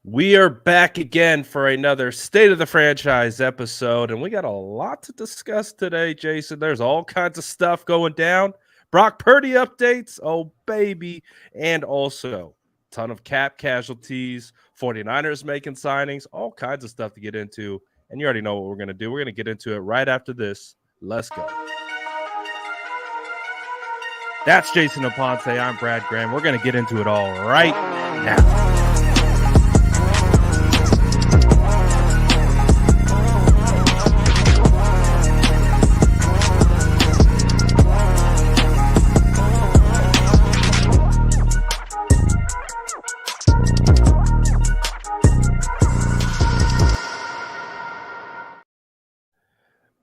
We are back again for another State of the Franchise episode, and we got a lot to discuss today, Jason. There's all kinds of stuff going down. Brock Purdy updates, oh baby, and also a ton of cap casualties, 49ers making signings, all kinds of stuff to get into. And you already know what we're going to do. We're going to get into it right after this. Let's go. That's Jason Aponte. I'm Brad Graham. We're going to get into it all right now.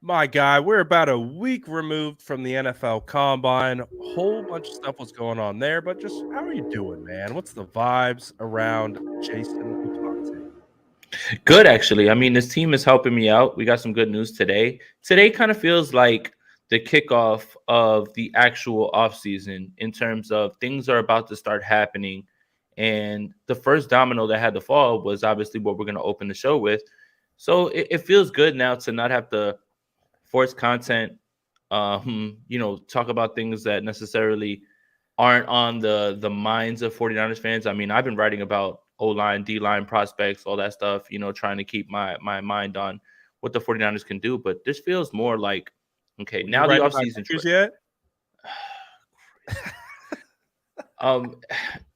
My guy, we're about a week removed from the NFL Combine. A whole bunch of stuff was going on there, but just how are you doing, man? What's the vibes around Jason Aponte? Good, actually. I mean, this team is helping me out. We got some good news today. Today kind of feels like the kickoff of the actual offseason in terms of things are about to start happening. And the first domino that had to fall was obviously what we're going to open the show with. So it feels good now to not have to force content, talk about things that necessarily aren't on the minds of 49ers fans. I mean, I've been writing about O-line, D-line prospects, all that stuff, trying to keep my mind on what the 49ers can do. But this feels more like, okay, Were you now the writing about offseason. injuries yet?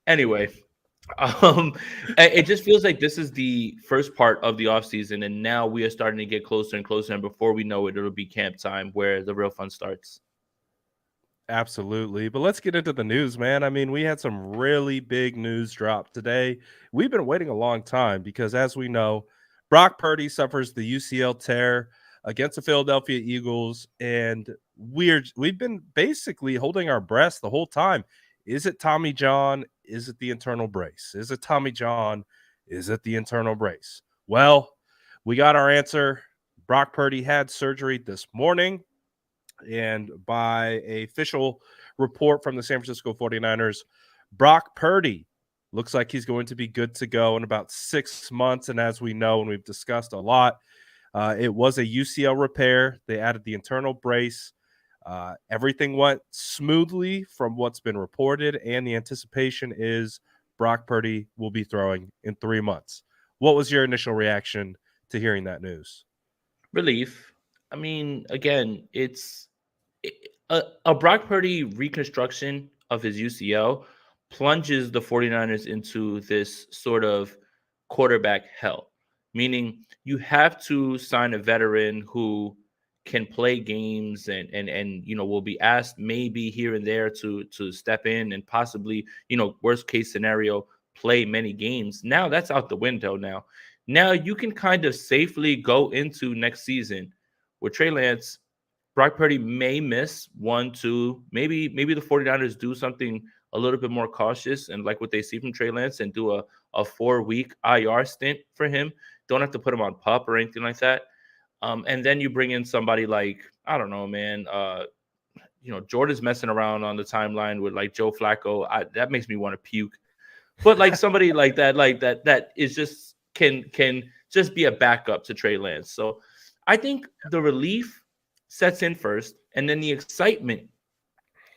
Anyway, it just feels like this is the first part of the offseason, and now we are starting to get closer and closer. And before we know it, it'll be camp time where the real fun starts. Absolutely. But let's get into the news, man. I mean, we had some really big news drop today. We've been waiting a long time because, as we know, Brock Purdy suffers the UCL tear against the Philadelphia Eagles, and we've been basically holding our breath the whole time. Is it Tommy John? Is it the internal brace? Is it Tommy John? Is it the internal brace? Well, we got our answer. Brock Purdy had surgery this morning. And by a official report from the San Francisco 49ers, Brock Purdy looks like he's going to be good to go in about 6 months. And as we know, and we've discussed a lot, it was a UCL repair. They added the internal brace. Everything went smoothly from what's been reported, and the anticipation is Brock Purdy will be throwing in 3 months. What was your initial reaction to hearing that news? Relief. I mean, again, a Brock Purdy reconstruction of his UCL plunges the 49ers into this sort of quarterback hell, meaning you have to sign a veteran who can play games and will be asked maybe here and there to step in and possibly, worst case scenario, play many games. Now that's out the window now. Now you can kind of safely go into next season with Trey Lance. Brock Purdy may miss 1, 2, maybe the 49ers do something a little bit more cautious and like what they see from Trey Lance and do a 4-week IR stint for him. Don't have to put him on PUP or anything like that. And then you bring in somebody like, I don't know, man. Jordan's messing around on the timeline with like Joe Flacco. That makes me want to puke. But like somebody like that is just can just be a backup to Trey Lance. So I think the relief sets in first, and then the excitement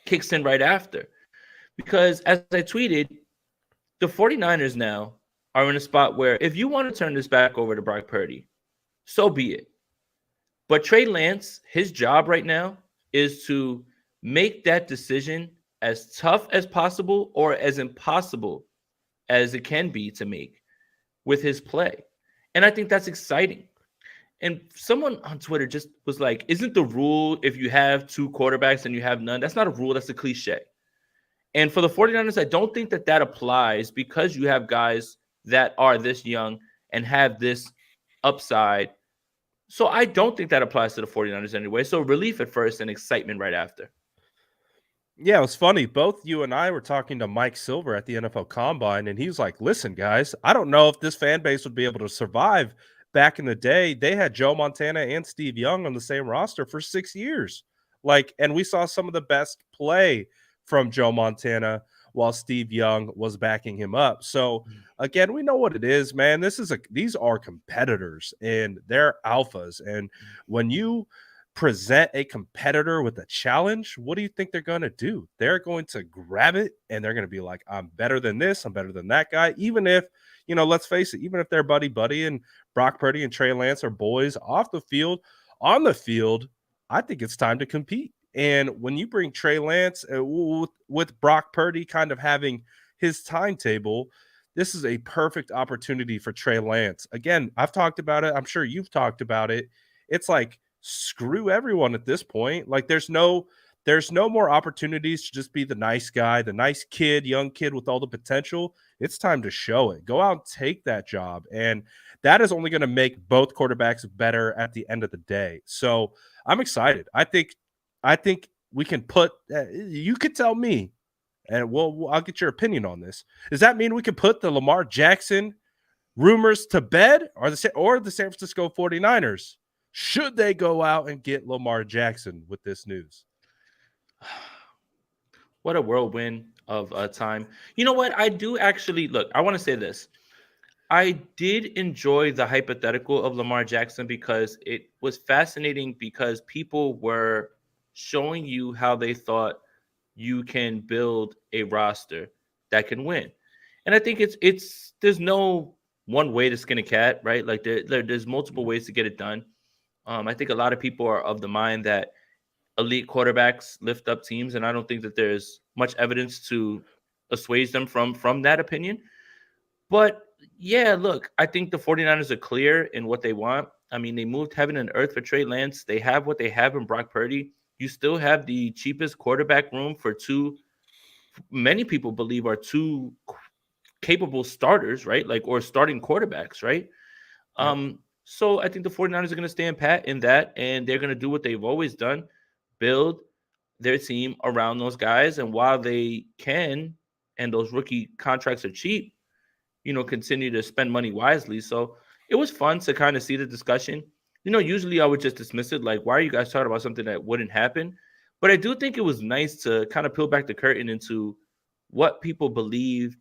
kicks in right after. Because as I tweeted, the 49ers now are in a spot where if you want to turn this back over to Brock Purdy, so be it. But Trey Lance, his job right now is to make that decision as tough as possible or as impossible as it can be to make with his play. And I think that's exciting. And someone on Twitter just was like, isn't the rule if you have 2 quarterbacks and you have none? That's not a rule. That's a cliche. And for the 49ers, I don't think that applies because you have guys that are this young and have this upside. So I don't think that applies to the 49ers anyway. So relief at first and excitement right after. Yeah, it was funny. Both you and I were talking to Mike Silver at the NFL Combine, and he was like, listen, guys, I don't know if this fan base would be able to survive. Back in the day, they had Joe Montana and Steve Young on the same roster for 6 years. And we saw some of the best play from Joe Montana while Steve Young was backing him up. So again, we know what it is, man. These are competitors and they're alphas. And when you present a competitor with a challenge, what do you think they're going to do? They're going to grab it and they're going to be like, I'm better than this, I'm better than that guy. Even if, let's face it, even if they're buddy and Brock Purdy and Trey Lance are boys off the field, on the field, I think it's time to compete. And when you bring Trey Lance with Brock Purdy kind of having his timetable, this is a perfect opportunity for Trey Lance. Again, I've talked about it. I'm sure you've talked about it. It's like, screw everyone at this point. Like there's no more opportunities to just be the nice guy, the nice kid, young kid with all the potential. It's time to show it. Go out and take that job. And that is only going to make both quarterbacks better at the end of the day. So I'm excited. I think we can put you could tell me, and I'll get your opinion on this. Does that mean we can put the Lamar Jackson rumors to bed, or the San Francisco 49ers? Should they go out and get Lamar Jackson with this news? What a whirlwind of a time. You know what? I do actually look. I want to say this. I did enjoy the hypothetical of Lamar Jackson because it was fascinating because people were showing you how they thought you can build a roster that can win. And I think it's there's no one way to skin a cat, right? Like there's multiple ways to get it done. I think a lot of people are of the mind that elite quarterbacks lift up teams, and I don't think that there's much evidence to assuage them from that opinion. But yeah, look, I think the 49ers are clear in what they want. I mean, they moved heaven and earth for Trey Lance. They have what they have in Brock Purdy. You still have the cheapest quarterback room for two, many people believe are two capable starters, right? Like, or starting quarterbacks, right? Yep. So I think the 49ers are going to stand pat in that, and they're going to do what they've always done, build their team around those guys. And while they can, and those rookie contracts are cheap, continue to spend money wisely. So it was fun to kind of see the discussion. Usually I would just dismiss it, like, why are you guys talking about something that wouldn't happen? But I do think it was nice to kind of peel back the curtain into what people believed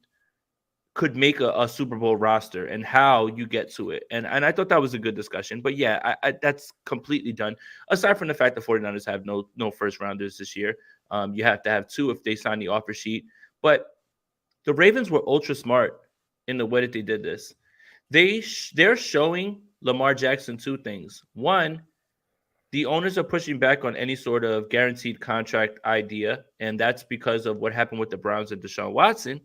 could make a Super Bowl roster and how you get to it. And I thought that was a good discussion. But yeah, that's completely done. Aside from the fact the 49ers have no first rounders this year. You have to have two if they sign the offer sheet. But the Ravens were ultra smart in the way that they did this. They're showing Lamar Jackson two things. One, the owners are pushing back on any sort of guaranteed contract idea, and that's because of what happened with the Browns and Deshaun Watson.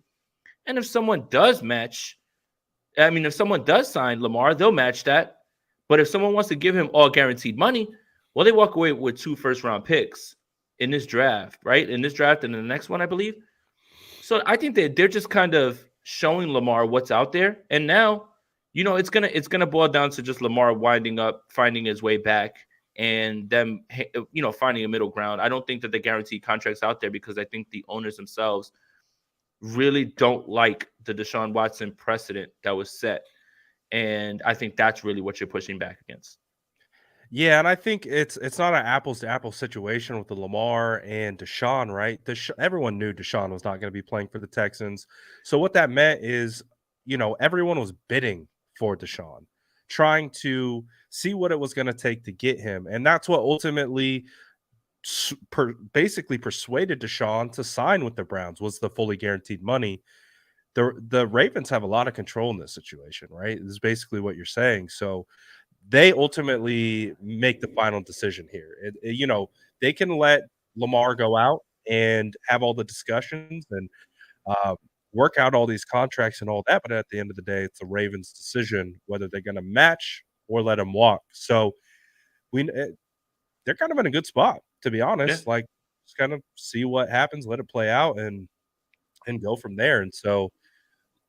And if someone does if someone does sign Lamar, they'll match that. But if someone wants to give him all guaranteed money, well, they walk away with 2 first-round picks in this draft, right? In this draft and in the next one, I believe. So I think that they're just kind of showing Lamar what's out there. And now, it's gonna boil down to just Lamar winding up, finding his way back, and them, finding a middle ground. I don't think that the guaranteed contract's out there because I think the owners themselves really don't like the Deshaun Watson precedent that was set. And I think that's really what you're pushing back against. Yeah, and I think it's not an apples to apples situation with the Lamar and Deshaun, right? Everyone knew Deshaun was not going to be playing for the Texans. So what that meant is, everyone was bidding for Deshaun, trying to see what it was going to take to get him. And that's what ultimately basically persuaded Deshaun to sign with the Browns, was the fully guaranteed money. The Ravens have a lot of control in this situation, right? This is basically what you're saying. So they ultimately make the final decision here. They can let Lamar go out and have all the discussions and work out all these contracts and all that, but at the end of the day, it's the Ravens' decision whether they're going to match or let him walk. So they're kind of in a good spot, to be honest. Yeah. Like, just kind of see what happens, let it play out, and go from there. And so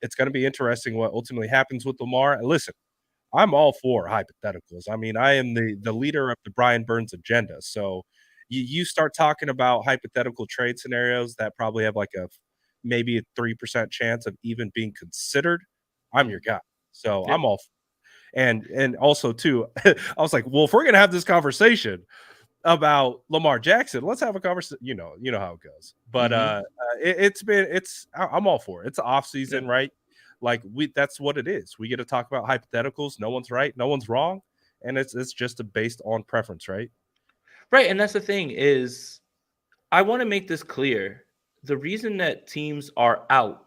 it's going to be interesting what ultimately happens with Lamar. Listen, I'm all for hypotheticals. I mean, I am the leader of the Brian Burns agenda. So you start talking about hypothetical trade scenarios that probably have like maybe a 3% chance of even being considered. I'm your guy. So Yeah. I'm all. And also too, I was like, well, if we're gonna have this conversation, about Lamar Jackson, let's have a conversation. You know how it goes. But I'm all for it. It's off season, Yeah. right? Like that's what it is. We get to talk about hypotheticals. No one's right, no one's wrong, and it's just based on preference, right? Right, and that's the thing is, I want to make this clear. The reason that teams are out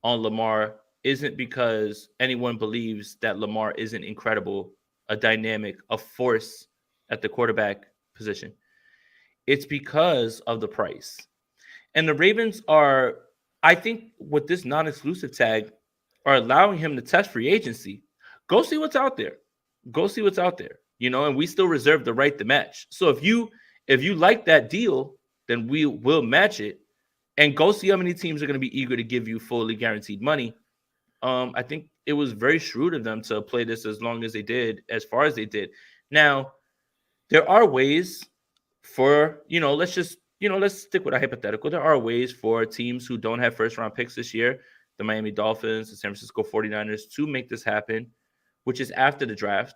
on Lamar isn't because anyone believes that Lamar isn't incredible, a dynamic, a force at the quarterback position. It's because of the price. And the Ravens are, I think, with this non-exclusive tag, are allowing him to test free agency. Go see what's out there. Go see what's out there. And we still reserve the right to match. So if you like that deal, then we will match it. And go see how many teams are going to be eager to give you fully guaranteed money. I think it was very shrewd of them to play this as long as they did, as far as they did. Now, there are ways for, let's stick with a hypothetical. There are ways for teams who don't have first-round picks this year, the Miami Dolphins, the San Francisco 49ers, to make this happen, which is after the draft.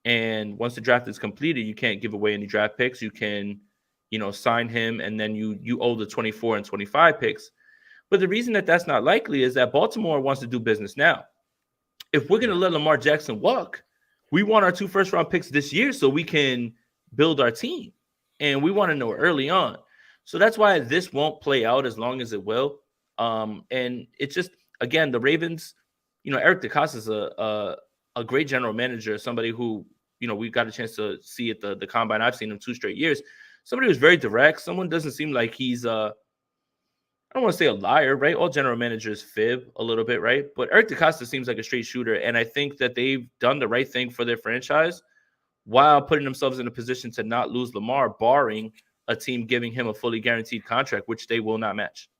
And once the draft is completed, you can't give away any draft picks. You can, sign him, and then you owe the 24 and 25 picks. But the reason that that's not likely is that Baltimore wants to do business now. If we're going to let Lamar Jackson walk, we want our 2 first-round picks this year so we can build our team. And we want to know early on. So that's why this won't play out as long as it will. And it's just, again, the Ravens, Eric DeCosta is a great general manager, somebody who, we got a chance to see at the combine. I've seen him 2 straight years. Somebody who's very direct. Someone doesn't seem like he's I don't want to say a liar, right? All general managers fib a little bit, right? But Eric DeCosta seems like a straight shooter. And I think that they've done the right thing for their franchise while putting themselves in a position to not lose Lamar, barring a team giving him a fully guaranteed contract, which they will not match.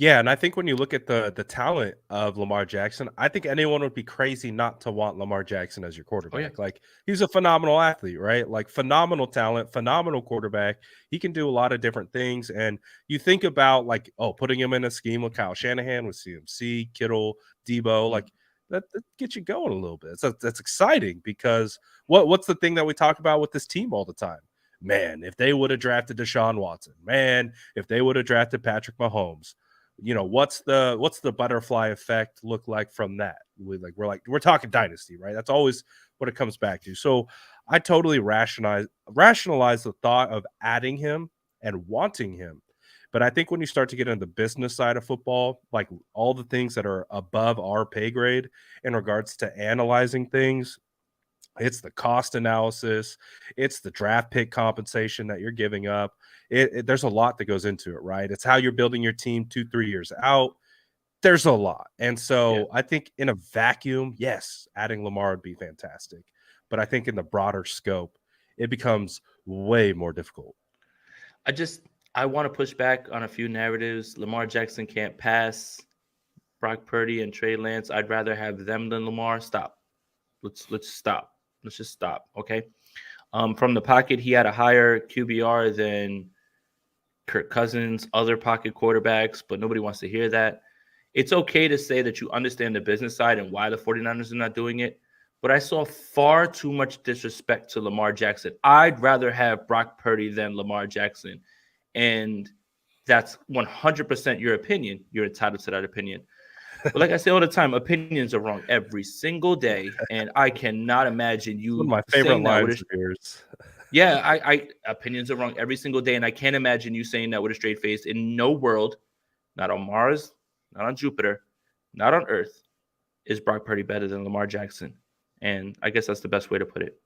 Yeah, and I think when you look at the talent of Lamar Jackson, I think anyone would be crazy not to want Lamar Jackson as your quarterback. Oh, yeah. Like, he's a phenomenal athlete, right? Like, phenomenal talent, phenomenal quarterback. He can do a lot of different things. And you think about, like, putting him in a scheme with Kyle Shanahan, with CMC, Kittle, Debo, like, that gets you going a little bit. So that's exciting because what's the thing that we talk about with this team all the time? Man, if they would have drafted Deshaun Watson, man, if they would have drafted Patrick Mahomes, what's the butterfly effect look like from that? We're talking dynasty, right? That's always what it comes back to. So I totally rationalize the thought of adding him and wanting him. But I think when you start to get into the business side of football, like all the things that are above our pay grade in regards to analyzing things, it's the cost analysis, it's the draft pick compensation that you're giving up. There's a lot that goes into it, right? It's how you're building your team 2-3 years out. There's a lot. And so I think in a vacuum, yes, adding Lamar would be fantastic. But I think in the broader scope, it becomes way more difficult. I want to push back on a few narratives. Lamar Jackson can't pass. Brock Purdy and Trey Lance, I'd rather have them than Lamar. Stop. Let's stop. Let's just stop, okay? From the pocket, he had a higher QBR than Kirk Cousins, other pocket quarterbacks, but nobody wants to hear that. It's okay to say that you understand the business side and why the 49ers are not doing it, but I saw far too much disrespect to Lamar Jackson. I'd rather have Brock Purdy than Lamar Jackson, and that's 100% your opinion. You're entitled to that opinion. But like I say all the time, opinions are wrong every single day, and I cannot imagine you. One of my favorite lines of yours. Yeah, I opinions are wrong every single day, and I can't imagine you saying that with a straight face. In no world, not on Mars, not on Jupiter, not on Earth, is Brock Purdy better than Lamar Jackson. And I guess that's the best way to put it.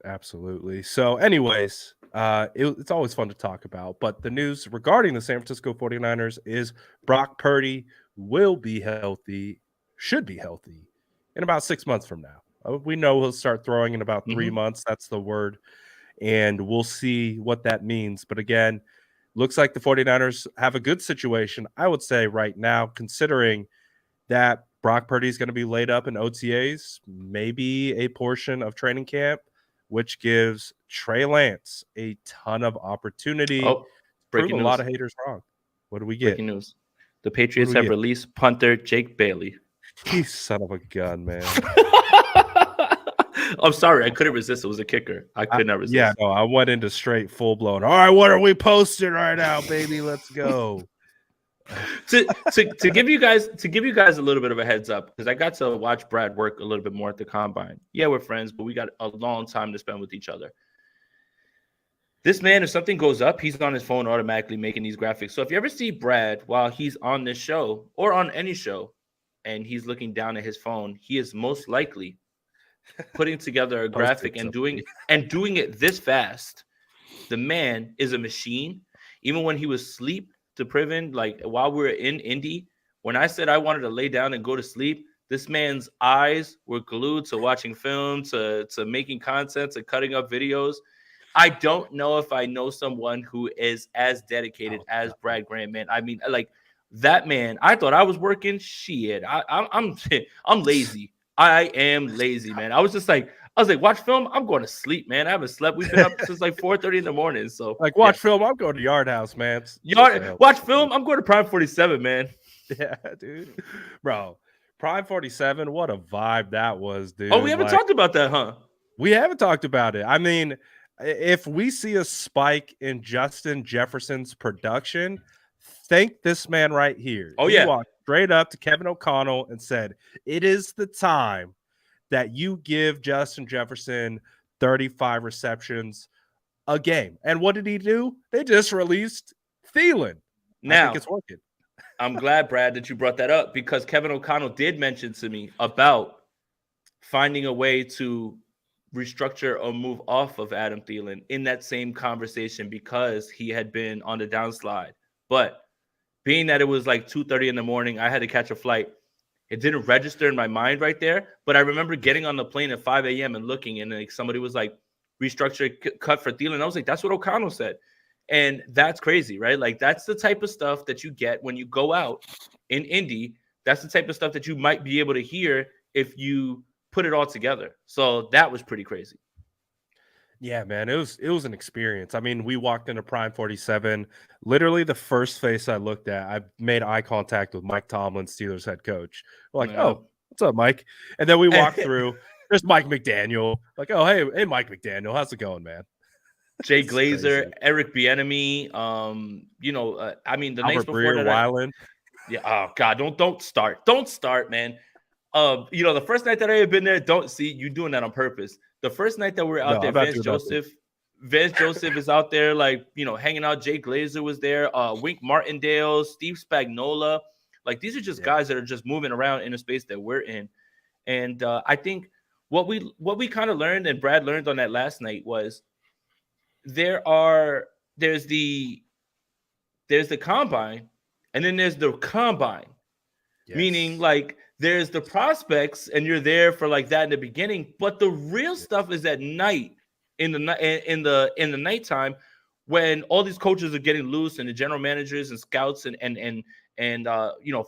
Absolutely. So anyways, it's always fun to talk about, but the news regarding the San Francisco 49ers is Brock Purdy will be healthy, should be healthy in about 6 months from now. We know he'll start throwing in about 3 months. That's the word. And we'll see what that means. But again, looks like the 49ers have a good situation, I would say, right now, considering that Brock Purdy is going to be laid up in OTAs, maybe a portion of training camp, which gives Trey Lance a ton of opportunity. Breaking news. A lot of haters wrong. What do we get? Breaking news. The Patriots have released punter Jake Bailey. You son of a gun, man. I'm sorry, I couldn't resist. It was a kicker. I could not resist. Yeah, no, I went into straight full blown. All right, what are we posting right now, baby? Let's go. to give you guys a little bit of a heads up, because I got to watch Brad work a little bit more at the combine. Yeah, we're friends, but we got a long time to spend with each other. This man, if something goes up, he's on his phone automatically making these graphics. So if you ever see Brad while he's on this show or on any show and he's looking down at his phone, he is most likely putting together a graphic and doing it this fast. The man is a machine. Even when he was asleep to Priven, like while we were in Indy, when I said I wanted to lay down and go to sleep, this man's eyes were glued to watching film, to making content, to cutting up videos. I don't know if I know someone who is as dedicated as Brad Graham, man. I mean, like that man, I thought I was working. Shit, I'm lazy. I am lazy, man. I was like, watch film. I'm going to sleep, man. I haven't slept. We've been up since like 4:30 in the morning. So like, watch film. I'm going to Yard House, man. Watch film. I'm going to Prime 47, man. Yeah, dude, bro. Prime 47. What a vibe that was, dude. Oh, we haven't talked about that, huh? We haven't talked about it. I mean, if we see a spike in Justin Jefferson's production, thank this man right here. Oh, he yeah. walked straight up to Kevin O'Connell and said, "It is the time that you give Justin Jefferson 35 receptions a game." And what did he do? They just released Thielen. Now, I think it's working. I'm glad, Brad, that you brought that up, because Kevin O'Connell did mention to me about finding a way to restructure or move off of Adam Thielen in that same conversation, because he had been on the downslide. But being that it was like 2:30 in the morning, I had to catch a flight. It didn't register in my mind right there. But I remember getting on the plane at 5 a.m. and looking, and like somebody was like, restructure, cut for Thielen. I was like, that's what O'Connell said. And that's crazy, right? Like, that's the type of stuff that you get when you go out in Indy. That's the type of stuff that you might be able to hear if you put it all together. So that was pretty crazy. Yeah, man, it was an experience. I mean, we walked into Prime 47. Literally, the first face I looked at, I made eye contact with Mike Tomlin, Steelers head coach. We're like, "Oh, what's up, Mike?" And then we walked through. There's Mike McDaniel. Like, "Oh, hey, Mike McDaniel, how's it going, man?" Jay Glazer, Eric Bieniemy. I mean, the Albert nights before Breer, that, Weiland. Yeah. Oh God, don't start, man. The first night that I had been there, don't see you doing that on purpose. The first night that we were out there, Vance Joseph is out there, like, hanging out. Jay Glazer was there. Wink Martindale, Steve Spagnuolo. Like, these are just guys that are just moving around in a space that we're in. And I think what we kind of learned, and Brad learned on that last night, was there's the combine, and then there's the combine. Yes. Meaning, like, there's the prospects, and you're there for like that in the beginning, but the real stuff is at night, in the nighttime, when all these coaches are getting loose, and the general managers and scouts and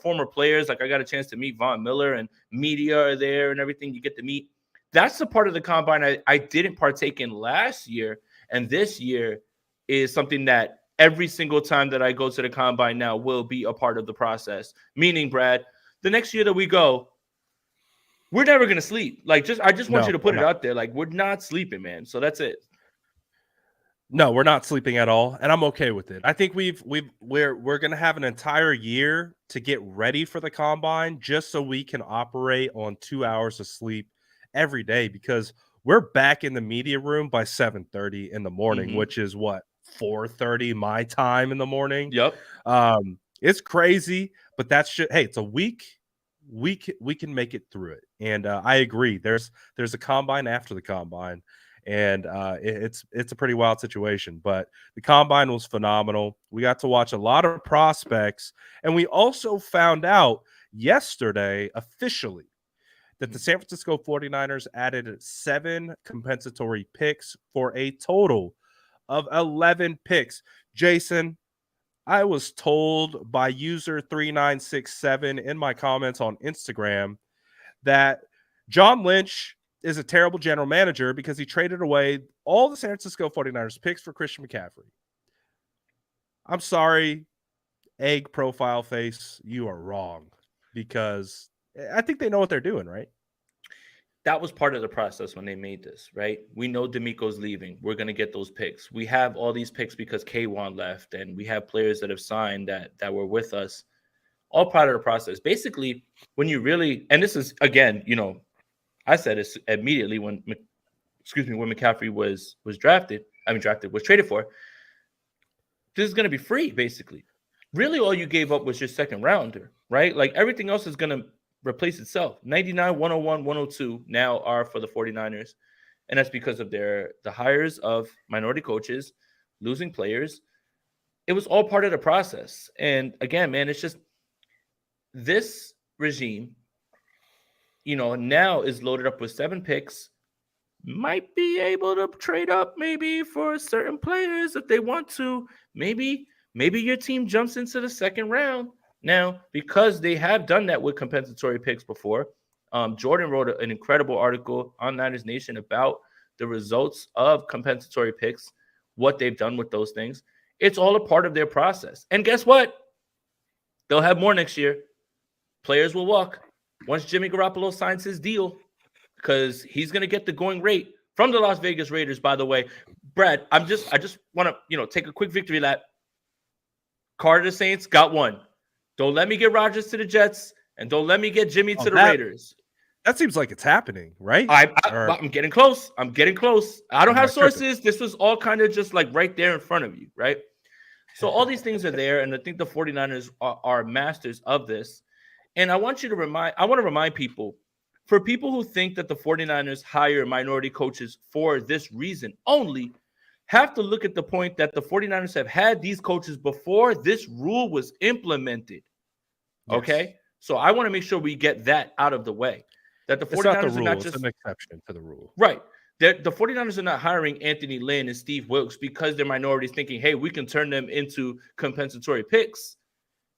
former players. Like, I got a chance to meet Von Miller, and media are there and everything. You get to meet. That's the part of the combine I didn't partake in last year, and this year is something that every single time that I go to the combine now will be a part of the process. Meaning, Brad, the next year that we go, we're never going to sleep. Like, I just want you to put it out there. Like, we're not sleeping, man. So that's it. No, we're not sleeping at all, and I'm okay with it. I think we're going to have an entire year to get ready for the combine, just so we can operate on 2 hours of sleep every day, because we're back in the media room by 7:30 in the morning, which is what, 4:30 my time in the morning. Yep. It's crazy, but that's just, hey, it's a week. We can make it through it. And I agree. There's a combine after the combine, and it's a pretty wild situation. But the combine was phenomenal. We got to watch a lot of prospects, and we also found out yesterday officially that the San Francisco 49ers added 7 compensatory picks for a total of 11 picks. Jason, I was told by user 3967 in my comments on Instagram that John Lynch is a terrible general manager because he traded away all the San Francisco 49ers picks for Christian McCaffrey. I'm sorry, egg profile face, you are wrong, because I think they know what they're doing, right? that was part of the process when they made this, right? We know D'Amico's leaving. We're going to get those picks. We have all these picks because K1 left, and we have players that have signed that were with us. All part of the process. Basically, when you really, and this is, again, I said this immediately when McCaffrey was traded for. This is going to be free, basically. Really, all you gave up was your second rounder, right? Like everything else is going to replace itself. 99, 101, 102 now are for the 49ers. And that's because of the hires of minority coaches, losing players. It was all part of the process. And again, man, it's just this regime, now is loaded up with 7 picks, might be able to trade up maybe for certain players if they want to. Maybe your team jumps into the second round. Now, because they have done that with compensatory picks before, Jordan wrote an incredible article on Niners Nation about the results of compensatory picks, what they've done with those things. It's all a part of their process. And guess what? They'll have more next year. Players will walk once Jimmy Garoppolo signs his deal, because he's going to get the going rate from the Las Vegas Raiders, by the way. Brad, I just want to, take a quick victory lap. Carter to the Saints got one. Don't let me get Rodgers to the Jets, and don't let me get Jimmy to the Raiders. That seems like it's happening, right? I'm getting close. I don't have sources. This was all kind of just like right there in front of you, right? So all these things are there, and I think the 49ers are masters of this. And I want to remind people, for people who think that the 49ers hire minority coaches for this reason only, have to look at the point that the 49ers have had these coaches before this rule was implemented. Yes. Okay? So I want to make sure we get that out of the way. That the 49ers are not just an exception to the rule. Right. The 49ers are not hiring Anthony Lynn and Steve Wilkes because they're minorities thinking, hey, we can turn them into compensatory picks.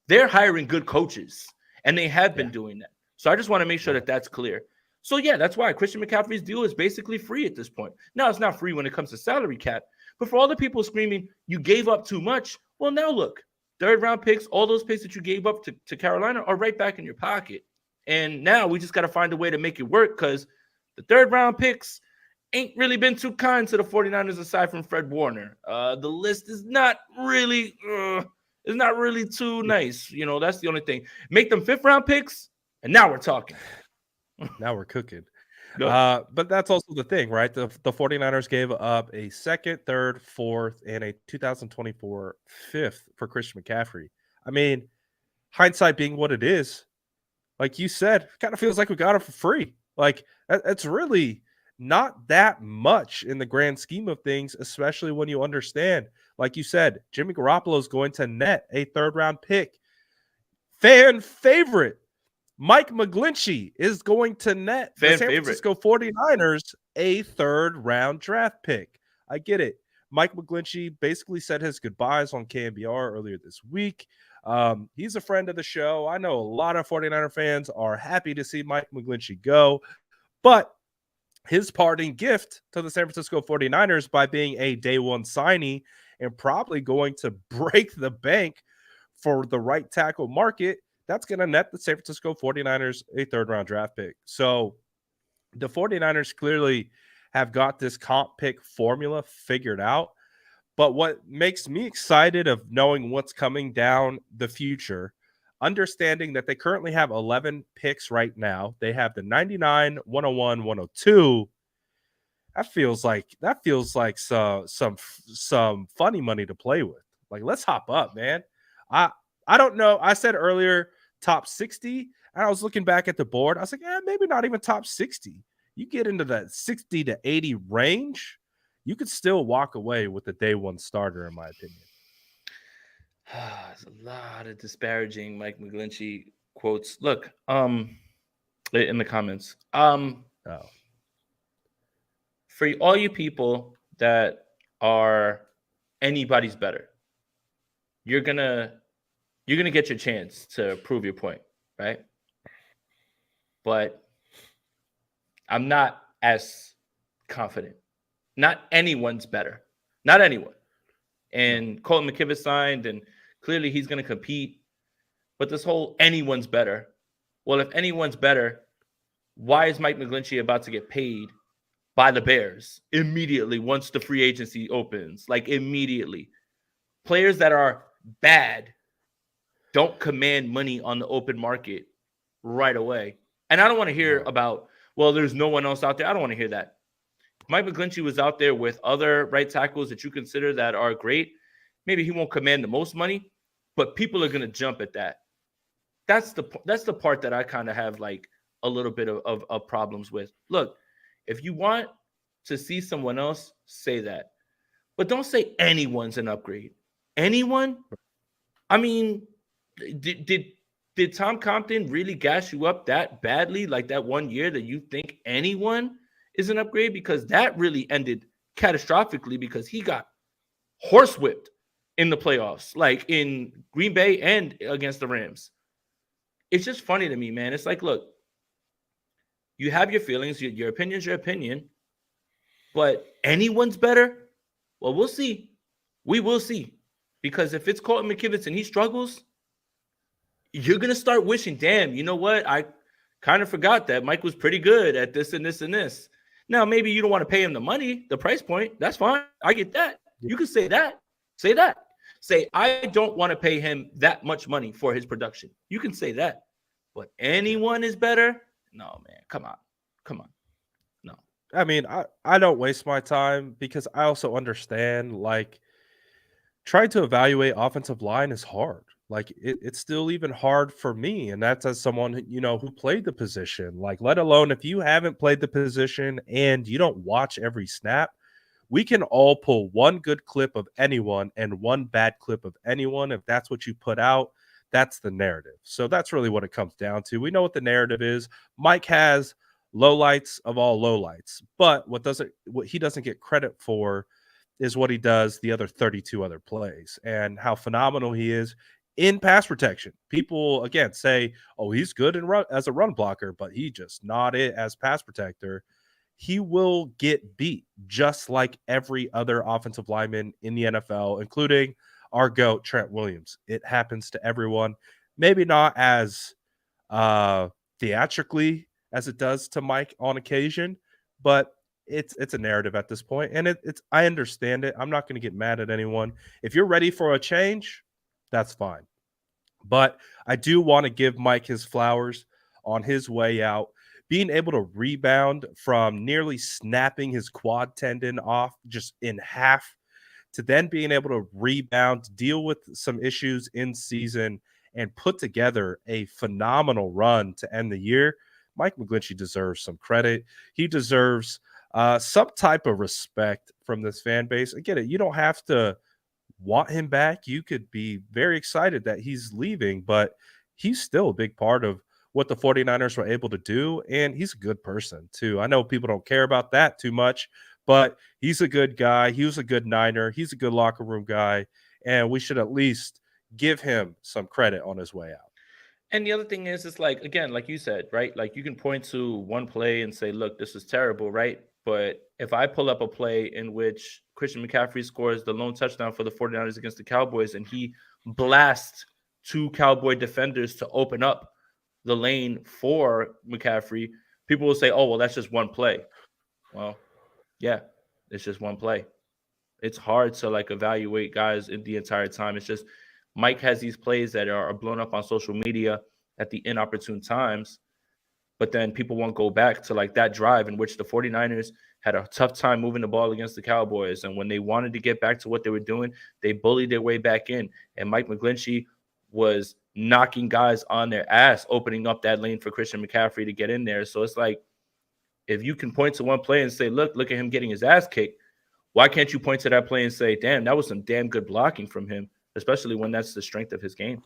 They're hiring good coaches, and they have been doing that. So I just want to make sure that that's clear. So, yeah, that's why Christian McCaffrey's deal is basically free at this point. Now, it's not free when it comes to salary cap, but for all the people screaming, you gave up too much, well, now look, third-round picks, all those picks that you gave up to Carolina are right back in your pocket. And now we just got to find a way to make it work, because the third-round picks ain't really been too kind to the 49ers aside from Fred Warner. The list is not really too nice. That's the only thing. Make them fifth-round picks, and now we're talking. Now we're cooking. Yep. But that's also the thing, right? The 49ers gave up a second, third, fourth, and a 2024 fifth for Christian McCaffrey. I mean, hindsight being what it is, like you said, kind of feels like we got it for free. Like, that's really not that much in the grand scheme of things, especially when you understand, like you said, Jimmy Garoppolo is going to net a third-round pick. Fan favorite Mike McGlinchey is going to net the San Francisco 49ers a third-round draft pick. I get it. Mike McGlinchey basically said his goodbyes on KNBR earlier this week. He's a friend of the show. I know a lot of 49er fans are happy to see Mike McGlinchey go, but his parting gift to the San Francisco 49ers by being a day one signee and probably going to break the bank for the right tackle market, that's going to net the San Francisco 49ers a third-round draft pick. So the 49ers clearly have got this comp pick formula figured out. But what makes me excited of knowing what's coming down the future, understanding that they currently have 11 picks right now. They have the 99, 101, 102. That feels like some funny money to play with. Like, let's hop up, man. I don't know. I said earlier top 60, and I was looking back at the board. I was like, maybe not even top 60. You get into that 60 to 80 range, you could still walk away with the day one starter, in my opinion. There's a lot of disparaging Mike McGlinchey quotes. Look, in the comments. For all you people that are anybody's better, you're gonna get your chance to prove your point, right? But I'm not as confident. Not anyone's better. Not anyone. And Colton McKivitz signed, and clearly he's going to compete. But this whole anyone's better. Well, if anyone's better, why is Mike McGlinchey about to get paid by the Bears immediately once the free agency opens? Like immediately. Players that are bad don't command money on the open market right away. And I don't want to hear about, well, there's no one else out there. I don't want to hear that. If Mike McGlinchey was out there with other right tackles that you consider that are great, maybe he won't command the most money, but people are going to jump at that. That's the part that I kind of have like a little bit of problems with. Look, if you want to see someone else, say that. But don't say anyone's an upgrade. Anyone? I mean, did Tom Compton really gas you up that badly, like that one year, that you think anyone is an upgrade? Because that really ended catastrophically because he got horsewhipped in the playoffs, like in Green Bay and against the Rams. It's just funny to me, man. It's like, look, you have your feelings, your opinion's your opinion, but anyone's better? Well, we'll see. We will see. Because if it's Colton McKivitz and he struggles, you're going to start wishing, damn, you know what? I kind of forgot that Mike was pretty good at this and this and this. Now, maybe you don't want to pay him the money, the price point. That's fine. I get that. You can say that. Say that. Say, I don't want to pay him that much money for his production. You can say that. But anyone is better? No, man. Come on. Come on. No. I mean, I don't waste my time because I also understand, like, trying to evaluate offensive line is hard. Like it's still even hard for me, and that's as someone who played the position. Like, let alone if you haven't played the position and you don't watch every snap, we can all pull one good clip of anyone and one bad clip of anyone. If that's what you put out, that's the narrative. So that's really what it comes down to. We know what the narrative is. Mike has lowlights of all lowlights, but what he doesn't get credit for is what he does the other 32 other plays and how phenomenal he is in pass protection. People, again, say, oh, he's good as a run blocker, but he just not it as pass protector. He will get beat just like every other offensive lineman in the NFL, including our GOAT, Trent Williams. It happens to everyone. Maybe not as theatrically as it does to Mike on occasion, but it's a narrative at this point, and it's I understand it. I'm not going to get mad at anyone. If you're ready for a change, that's fine. But I do want to give Mike his flowers on his way out. Being able to rebound from nearly snapping his quad tendon off just in half to then being able to rebound, deal with some issues in season, and put together a phenomenal run to end the year. Mike McGlinchey deserves some credit. He deserves some type of respect from this fan base. I get it. You don't have to want him back. You could be very excited that he's leaving, but he's still a big part of what the 49ers were able to do, and he's a good person too. I know people don't care about that too much, but he's a good guy. He was a good Niner. He's a good locker room guy, and we should at least give him some credit on his way out. And the other thing is, it's like, again, like you said, right? Like you can point to one play and say, look, this is terrible, right? But if I pull up a play in which Christian McCaffrey scores the lone touchdown for the 49ers against the Cowboys and he blasts two Cowboy defenders to open up the lane for McCaffrey, people will say, oh, well, that's just one play. Well, yeah, it's just one play. It's hard to like evaluate guys in the entire time. It's just Mike has these plays that are blown up on social media at the inopportune times, but then people won't go back to like that drive in which the 49ers had a tough time moving the ball against the Cowboys. And when they wanted to get back to what they were doing, they bullied their way back in. And Mike McGlinchey was knocking guys on their ass, opening up that lane for Christian McCaffrey to get in there. So it's like, if you can point to one play and say, look at him getting his ass kicked, why can't you point to that play and say, damn, that was some damn good blocking from him, especially when that's the strength of his game?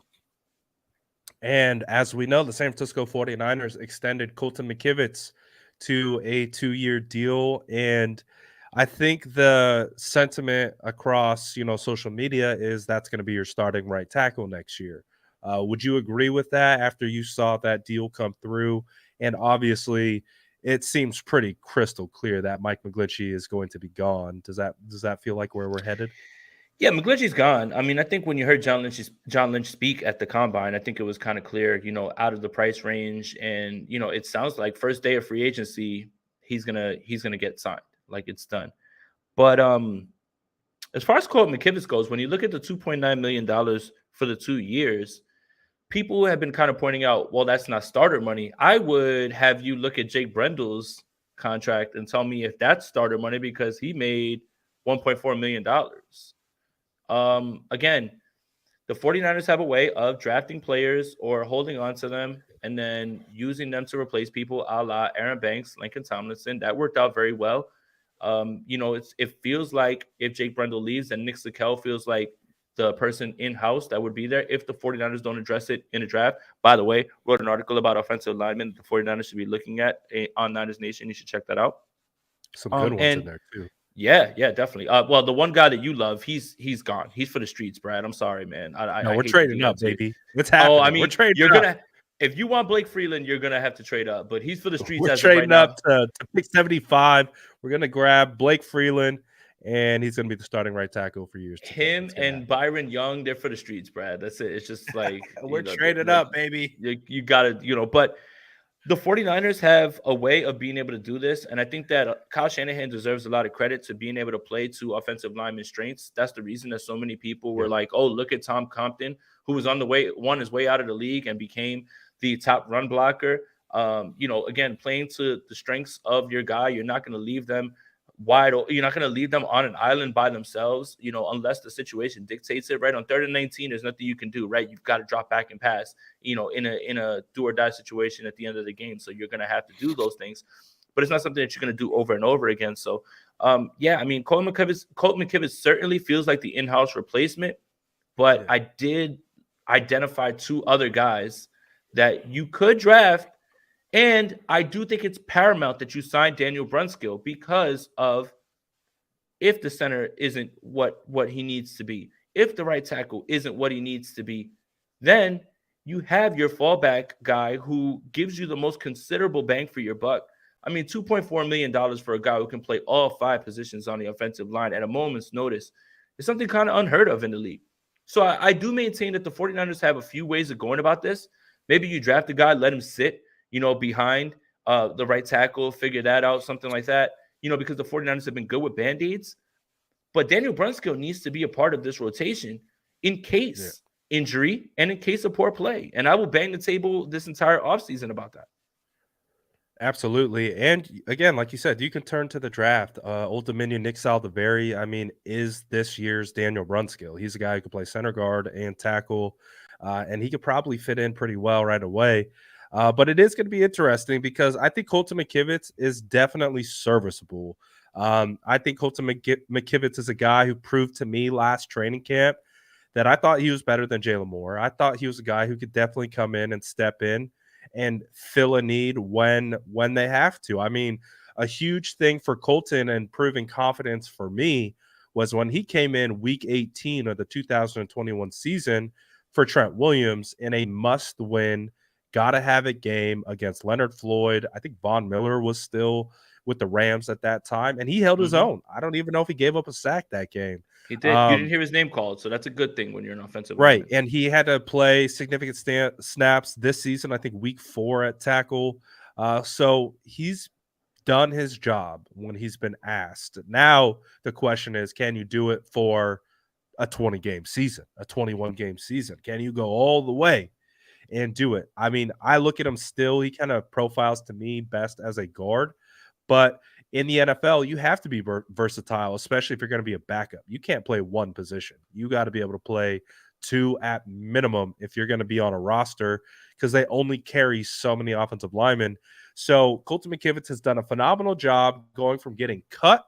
And as we know, the San Francisco 49ers extended Colton McKivitz to a 2-year deal. And I think the sentiment across, social media is that's going to be your starting right tackle next year. Would you agree with that after you saw that deal come through? And obviously, it seems pretty crystal clear that Mike McGlinchey is going to be gone. Does that feel like where we're headed? Yeah, McGlinchey's gone. I mean, I think when you heard John Lynch speak at the combine, I think it was kind of clear, out of the price range, and it sounds like first day of free agency, he's gonna get signed, like it's done. But as far as Colton McKivitz goes, when you look at the $2.9 million for the 2 years, people have been kind of pointing out, well, that's not starter money. I would have you look at Jake Brendel's contract and tell me if that's starter money, because he made $1.4 million. Again, the 49ers have a way of drafting players or holding on to them and then using them to replace people, a la Aaron Banks, Lincoln Tomlinson. That worked out very well. It feels like if Jake Brendel leaves, then Nick Sakel feels like the person in-house that would be there if the 49ers don't address it in a draft. By the way, wrote an article about offensive linemen the 49ers should be looking at on Niners Nation. You should check that out. Some good ones in there too. Yeah, definitely. Well, the one guy that you love, he's gone. He's for the streets, Brad. I'm sorry, man. No, we're trading up, baby. What's happening? Oh, I mean, we're trading you're up. gonna if you want Blake Freeland, you're gonna have to trade up. But he's for the streets. We're as trading of right up to pick 75. We're gonna grab Blake Freeland, and he's gonna be the starting right tackle for years. Him and Byron Young, they're for the streets, Brad. That's it. It's just like we're trading up, baby. You gotta, but the 49ers have a way of being able to do this, and I think that Kyle Shanahan deserves a lot of credit to being able to play to offensive lineman strengths. That's the reason that so many people were like, oh, look at Tom Compton, who was won his way out of the league and became the top run blocker. Again, playing to the strengths of your guy. You're not going to leave them wide. You're not going to leave them on an island by themselves, unless the situation dictates it, right? On 3rd and 19, there's nothing you can do, right? You've got to drop back and pass, in a do or die situation at the end of the game. So you're going to have to do those things, but it's not something that you're going to do over and over again. So, Colton McKivitz certainly feels like the in-house replacement, but I did identify 2 other guys that you could draft. And I do think it's paramount that you sign Daniel Brunskill, because of if the center isn't what he needs to be, if the right tackle isn't what he needs to be, then you have your fallback guy who gives you the most considerable bang for your buck. I mean, $2.4 million for a guy who can play all 5 positions on the offensive line at a moment's notice is something kind of unheard of in the league. So I do maintain that the 49ers have a few ways of going about this. Maybe you draft a guy, let him sit, behind the right tackle, figure that out, something like that, because the 49ers have been good with Band-Aids. But Daniel Brunskill needs to be a part of this rotation in case injury and in case of poor play. And I will bang the table this entire offseason about that. Absolutely. And again, like you said, you can turn to the draft. Old Dominion Nick Saldiveri, is this year's Daniel Brunskill. He's a guy who can play center guard and tackle, and he could probably fit in pretty well right away. But it is going to be interesting because I think Colton McKivitz is definitely serviceable. I think Colton McKivitz is a guy who proved to me last training camp that I thought he was better than Jalen Moore. I thought he was a guy who could definitely come in and step in and fill a need when they have to. I mean, a huge thing for Colton and proving confidence for me was when he came in week 18 of the 2021 season for Trent Williams in a must-win, gotta-have-it game against Leonard Floyd. I think Von Miller was still with the Rams at that time, and he held his own. I don't even know if he gave up a sack that game. He did. You didn't hear his name called, so that's a good thing when you're an offensive right. lineman. And he had to play significant snaps this season, I think week 4 at tackle. So he's done his job when he's been asked. Now the question is, can you do it for a 20-game season, a 21-game season? Can you go all the way and do it? I mean, I look at him still. He kind of profiles to me best as a guard. But in the NFL, you have to be versatile, especially if you're going to be a backup. You can't play one position. You got to be able to play 2 at minimum if you're going to be on a roster, because they only carry so many offensive linemen. So Colton McKivitz has done a phenomenal job going from getting cut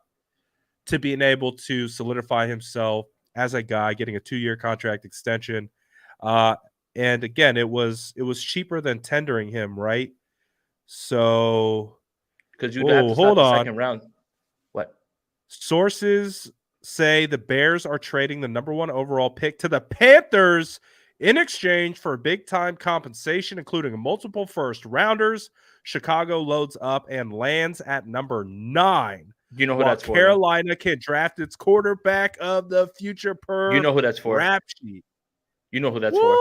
to being able to solidify himself as a guy, getting a 2-year contract extension. And again, it was cheaper than tendering him, right? So because you'd have to start the second round. What? Sources say the Bears are trading the number 1 overall pick to the Panthers in exchange for big-time compensation, including multiple first-rounders. Chicago loads up and lands at number 9. You know who while that's for. Carolina can draft its quarterback of the future per You know who that's for. rap sheet. You know who that's Woo! for.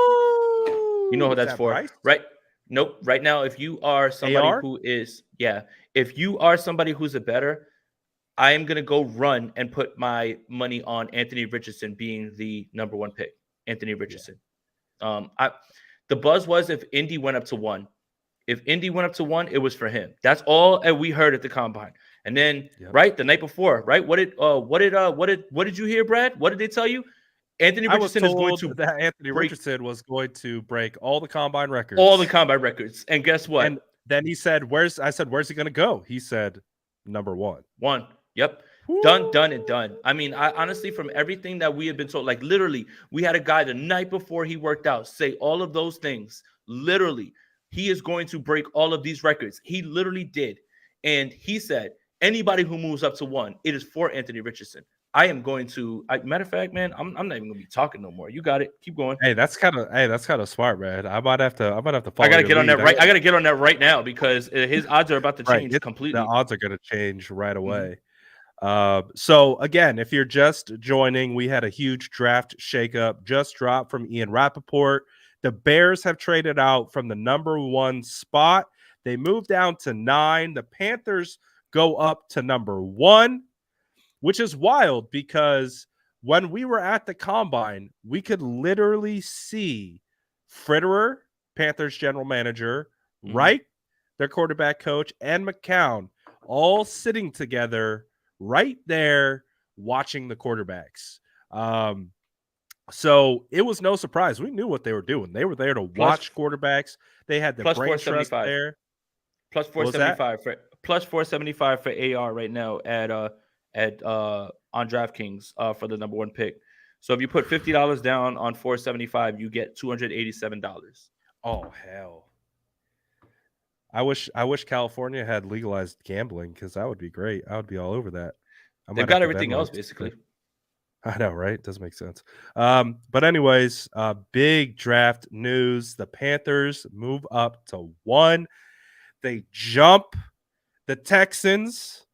You know who Is that's that for. Bryce? Right? Nope. Right now, if you are somebody AR? who is, if you are somebody who's a better, I am going to go run and put my money on Anthony Richardson being the number 1 pick. Anthony Richardson. Yeah. The buzz was if Indy went up to 1. If Indy went up to 1, it was for him. That's all we heard at the combine. And then, right, the night before, right? What did you hear, Brad? What did they tell you? Anthony Richardson is going to that Anthony Richardson was going to break all the combine records. All the combine records. And guess what? And then he said, where's he going to go? He said, number 1. 1. Yep. Woo. Done and done. I mean, I honestly, from everything that we have been told, like literally, we had a guy the night before he worked out say all of those things. Literally, he is going to break all of these records. He literally did. And he said, anybody who moves up to 1, it is for Anthony Richardson. I am going to, matter of fact, man, I'm not even gonna be talking no more. You got it. Keep going. Hey, that's kind of smart, man. I might have to follow. I gotta get on that right. I gotta get on that right now because his odds are about to change completely. The odds are gonna change right away. So again, if you're just joining, we had a huge draft shakeup just dropped from Ian Rappaport. The Bears have traded out from the number 1 spot. They moved down to 9. The Panthers go up to number 1, which is wild because when we were at the combine, we could literally see Fritterer, Panthers general manager, Reich, their quarterback coach, and McCown all sitting together right there watching the quarterbacks. So it was no surprise. We knew what they were doing. They were there to watch quarterbacks. They had the brain trust there. Plus 475 for AR right now at on DraftKings for the number 1 pick. So if you put $50 down on 475, you get $287. Oh hell. I wish California had legalized gambling because that would be great. I would be all over that. They've got everything else basically. I know, right? It does make sense. But anyways, big draft news. The Panthers move up to 1. They jump the Texans.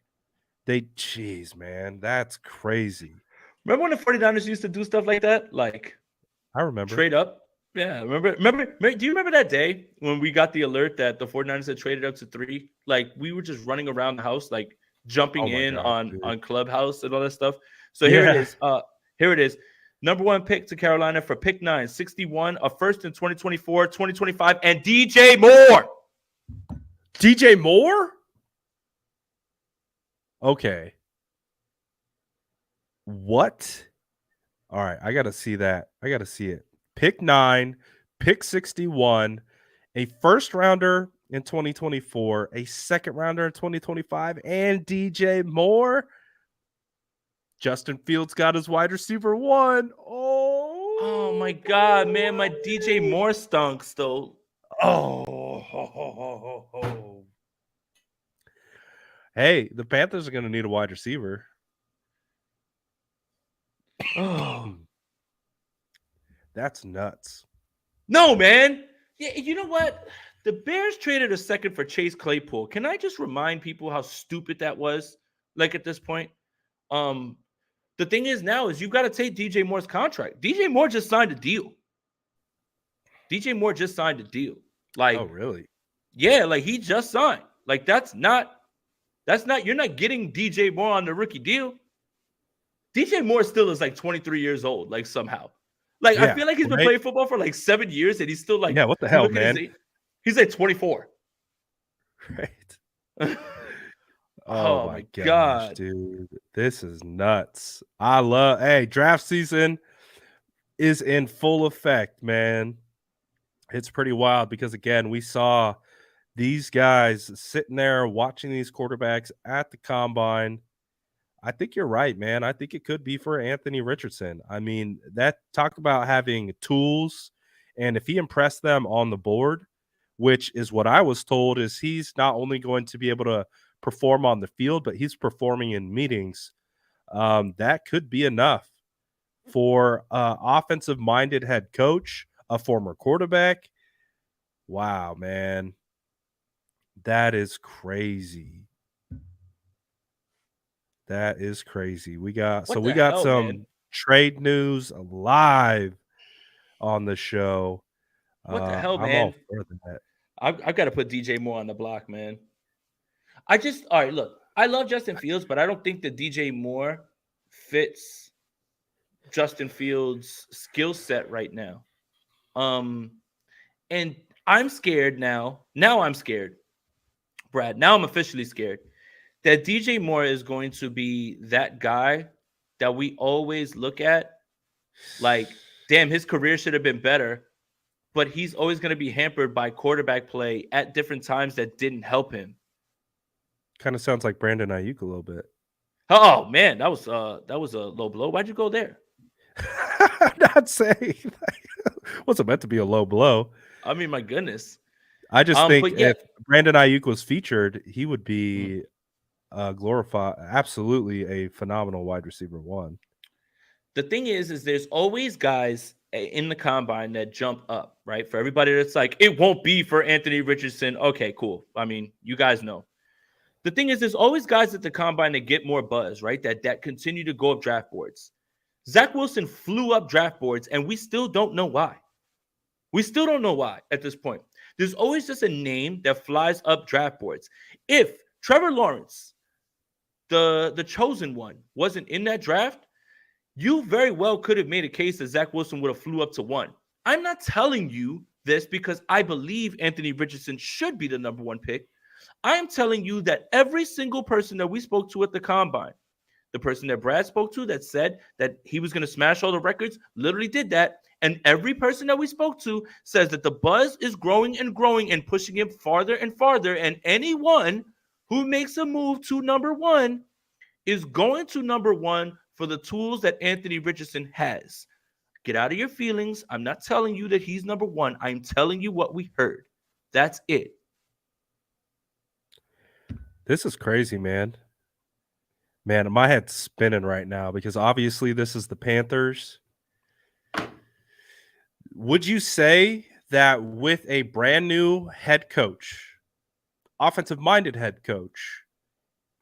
Jeez, man, that's crazy. Remember when the 49ers used to do stuff like that? Like, I remember. Trade up. Yeah, remember, do you remember that day when we got the alert that the 49ers had traded up to 3? Like, we were just running around the house, like, jumping on Clubhouse and all that stuff. So here it is. Here it is. Number 1 pick to Carolina for pick 9, 61, a first in 2024, 2025, and DJ Moore. DJ Moore? Okay. What? All right, I got to see that. I got to see it. Pick 9, pick 61, a first rounder in 2024, a second rounder in 2025, and DJ Moore. Justin Fields got his wide receiver 1. Oh my God, man. My DJ Moore stunks, though. Hey, the Panthers are going to need a wide receiver. Oh, that's nuts. No, man. Yeah, you know what? The Bears traded a second for Chase Claypool. Can I just remind people how stupid that was? Like at this point, the thing is now is you've got to take DJ Moore's contract. DJ Moore just signed a deal. Like, oh really? Yeah, like he just signed. Like that's not. You're not getting DJ Moore on the rookie deal. DJ Moore still is like 23 years old. Like somehow. Like, yeah, I feel like he's been playing football for like 7 years and he's still like, yeah, what the hell, man? He's like 24. Right. Oh my gosh, dude. This is nuts. Hey, draft season is in full effect, man. It's pretty wild because, again, we saw these guys sitting there watching these quarterbacks at the combine. I think you're right, man. I think it could be for Anthony Richardson. I mean, talk about having tools, and if he impressed them on the board, which is what I was told, is he's not only going to be able to perform on the field, but he's performing in meetings. That could be enough for offensive-minded head coach, a former quarterback. Wow, man. That is crazy. That is crazy. We got What the some hell, man? trade news live on the show. What the hell, I'm all man? for that. I've got to put DJ Moore on the block, man. All right, look, I love Justin Fields, but I don't think that DJ Moore fits Justin Fields' skill set right now. And I'm scared now. Now I'm scared, Brad. Now I'm officially scared that DJ Moore is going to be that guy that we always look at like, damn, his career should have been better, but he's always going to be hampered by quarterback play at different times that didn't help him. Kind of sounds like Brandon Ayuk a little bit. Oh man, that was a low blow. Why'd you go there? I'm not saying wasn't meant to be a low blow. I mean, my goodness. I just think yeah. if Brandon Ayuk was featured, he would be absolutely a phenomenal wide receiver one. The thing is there's always guys in the combine that jump up, right? For everybody that's like, it won't be for Anthony Richardson. Okay, cool. I mean, you guys know. The thing is, there's always guys at the combine that get more buzz, right? That continue to go up draft boards. Zach Wilson flew up draft boards, and we still don't know why. We still don't know why at this point. There's always just a name that flies up draft boards. If Trevor Lawrence, the chosen one, wasn't in that draft, you very well could have made a case that Zach Wilson would have flew up to 1. I'm not telling you this because I believe Anthony Richardson should be the number 1 pick. I am telling you that every single person that we spoke to at the combine, the person that Brad spoke to that said that he was going to smash all the records, literally did that. And every person that we spoke to says that the buzz is growing and growing and pushing him farther and farther. And anyone who makes a move to number 1 is going to number 1 for the tools that Anthony Richardson has. Get out of your feelings. I'm not telling you that he's number 1. I'm telling you what we heard. That's it. This is crazy, man. Man, my head's spinning right now because obviously this is the Panthers. Would you say that with a brand new head coach, offensive-minded head coach,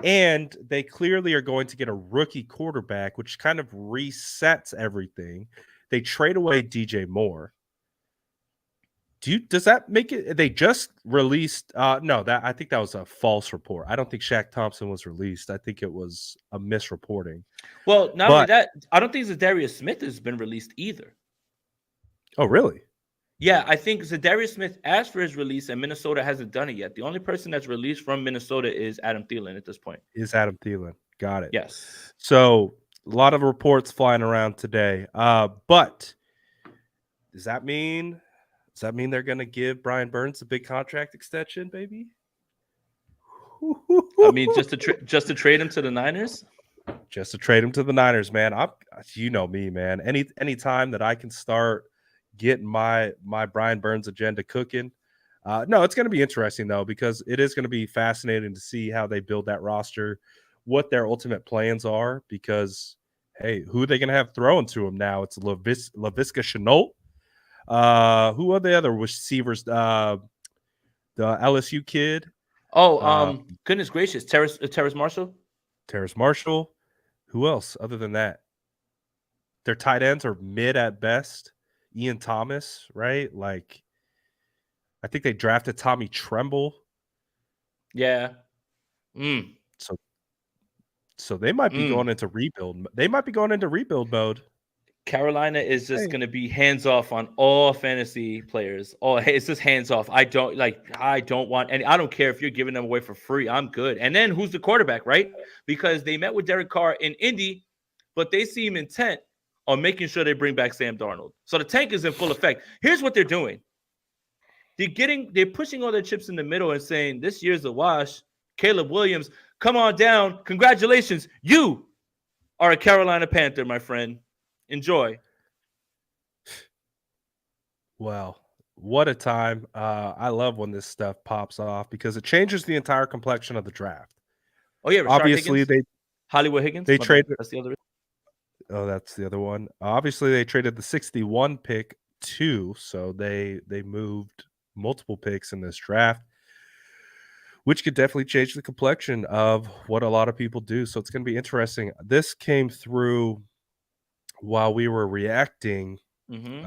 and they clearly are going to get a rookie quarterback, which kind of resets everything, they trade away DJ Moore. Does that make it? They just released. No, I think that was a false report. I don't think Shaq Thompson was released. I think it was a misreporting. Well, not only that, I don't think Zadarius Smith has been released either. Oh, really? Yeah, I think Zadarius Smith asked for his release, and Minnesota hasn't done it yet. The only person that's released from Minnesota is Adam Thielen at this point. Is Adam Thielen? Got it. Yes. So a lot of reports flying around today. But does that mean they're going to give Brian Burns a big contract extension, baby? I mean, just to trade him to the Niners? Just to trade him to the Niners, man. You know me, man. Any time that I can start getting my Brian Burns agenda cooking. No, it's going to be interesting, though, because it is going to be fascinating to see how they build that roster, what their ultimate plans are, because, hey, who are they going to have throwing to them now? It's Laviska Shenault. Who are the other receivers? The LSU kid. Oh, goodness gracious. Terrace Marshall? Terrace Marshall. Who else other than that? Their tight ends are mid at best. Ian Thomas, right? Like, I think they drafted Tommy Tremble. Yeah. So they might be going into rebuild. They might be going into rebuild mode. Carolina is just going to be hands off on all fantasy players. Oh, hey, it's just hands off. I don't want any. I don't care if you're giving them away for free. I'm good. And then who's the quarterback, right? Because they met with Derek Carr in Indy, but they seem intent on making sure they bring back Sam Darnold. So the tank is in full effect. Here's what they're doing. They're pushing all their chips in the middle and saying, this year's a wash. Caleb Williams, come on down. Congratulations. You are a Carolina Panther, my friend. Enjoy. Well, what a time. I love when this stuff pops off because it changes the entire complexion of the draft. Oh, yeah. Rashard obviously, Higgins? Hollywood Higgins? They traded. That's the other. Oh, that's the other one. Obviously, they traded the 61 pick too, so they moved multiple picks in this draft. which could definitely change the complexion of what a lot of people do. So it's going to be interesting. This came through while we were reacting. Mm-hmm.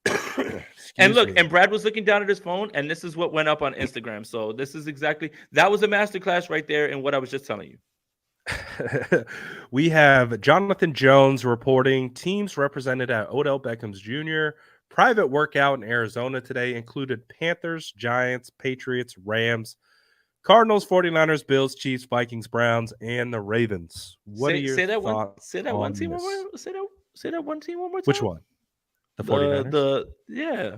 And Excuse look, me. and Brad was looking down at his phone, and this is what went up on Instagram. So this is exactly that was a masterclass right there in what I was just telling you. We have Jonathan Jones reporting teams represented at Odell Beckham Jr. private workout in Arizona today included Panthers, Giants, Patriots, Rams, Cardinals, 49ers, Bills, Chiefs, Vikings, Browns, and the Ravens. What are your thoughts on this? Say that one team one more time. Which one? The 49ers? Yeah.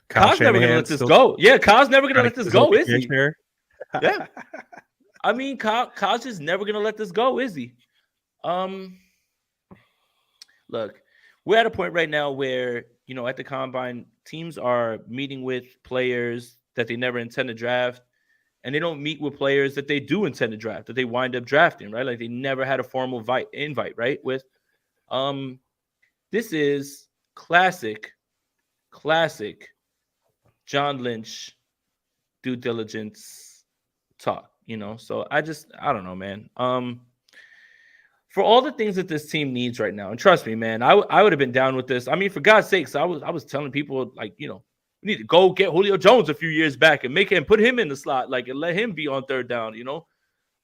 Kyle Kyle's never gonna let Shanahan's this still go. Yeah, Kyle's never gonna trying let to this keep his go, is bench he? here. Yeah. I mean, Kyle's just never gonna let this go, is he? Look, we're at a point right now where, you know, at the combine, teams are meeting with players that they never intend to draft, and they don't meet with players that they do intend to draft, that they wind up drafting, right? Like they never had a formal invite, right? With this is classic John Lynch due diligence talk, you know. So I don't know, man. For all the things that this team needs right now, and trust me, man, I would have been down with this. I mean, for God's sakes, I was telling people, like, you know, we need to go get Julio Jones a few years back and put him in the slot, like, and let him be on third down, you know.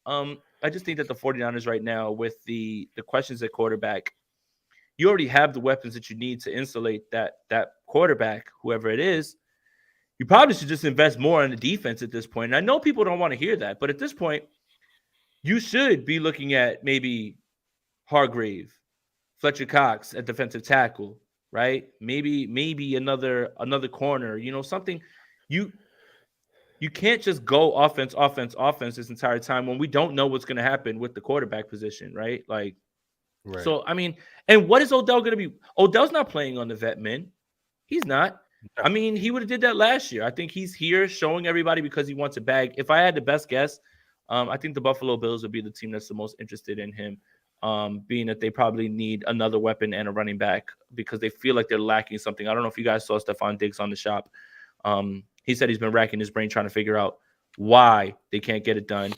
I just think that the 49ers right now, with the questions at quarterback, you already have the weapons that you need to insulate that quarterback, whoever it is. You probably should just invest more on the defense at this point. And I know people don't want to hear that, but at this point, you should be looking at maybe Hargrave, Fletcher Cox at defensive tackle, right? Maybe another corner, you know, something. You can't just go offense this entire time when we don't know what's going to happen with the quarterback position, right? Like, right. So, I mean, and what is Odell going to be? Odell's not playing on the vet min. He's not. No. I mean, he would have did that last year. I think he's here showing everybody because he wants a bag. If I had the best guess, I think the Buffalo Bills would be the team that's the most interested in him, being that they probably need another weapon and a running back because they feel like they're lacking something. I don't know if you guys saw Stephon Diggs on the shop. He said he's been racking his brain trying to figure out why they can't get it done.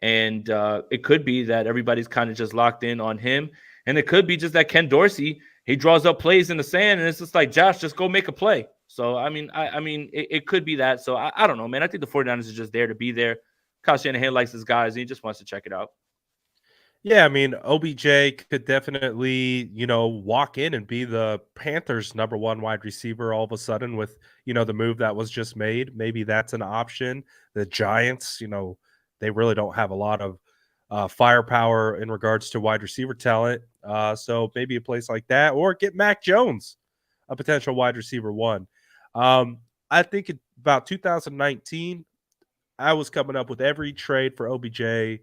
And it could be that everybody's kind of just locked in on him. And it could be just that Ken Dorsey, he draws up plays in the sand, and it's just like, Josh, just go make a play. So, I mean, it could be that. So, I don't know, man. I think the 49ers are just there to be there. Kyle Shanahan likes his guys, and he just wants to check it out. Yeah, I mean, OBJ could definitely, you know, walk in and be the Panthers' number one wide receiver all of a sudden with, you know, the move that was just made. Maybe that's an option. The Giants, you know, they really don't have a lot of firepower in regards to wide receiver talent. So maybe a place like that, or get Mac Jones, a potential wide receiver one. I think about 2019, I was coming up with every trade for OBJ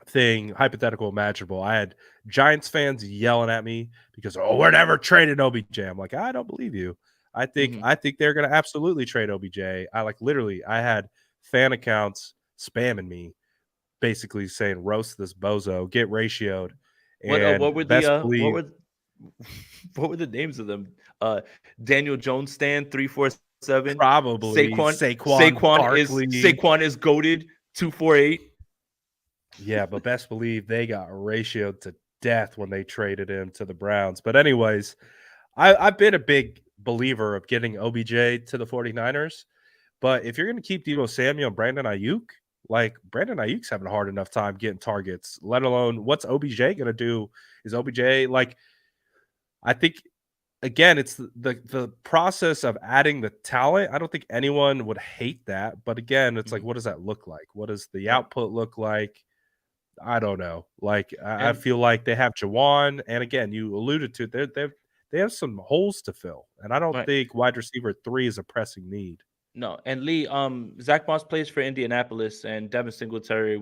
thing hypothetical imaginable. I had Giants fans yelling at me because, oh, we're never trading OBJ. I'm like, I don't believe you. I think they're going to absolutely trade OBJ. I had fan accounts spamming me, basically saying roast this bozo, get ratioed. And what were the names of them? Daniel Jones stand 347. Probably Saquon is goated 248. Yeah, but best believe they got ratioed to death when they traded him to the Browns. But anyways, I've been a big believer of getting OBJ to the 49ers. But if you're going to keep Deebo Samuel and Brandon Ayuk, like Brandon Ayuk's having a hard enough time getting targets, let alone what's OBJ going to do? Is OBJ like, I think, again, it's the process of adding the talent. I don't think anyone would hate that. But again, it's like, what does that look like? What does the output look like? I don't know. Like, I feel like they have Jawan, and again, you alluded to it, they have some holes to fill, and I don't think wide receiver 3 is a pressing need. No, and Lee, Zach Moss plays for Indianapolis, and Devin Singletary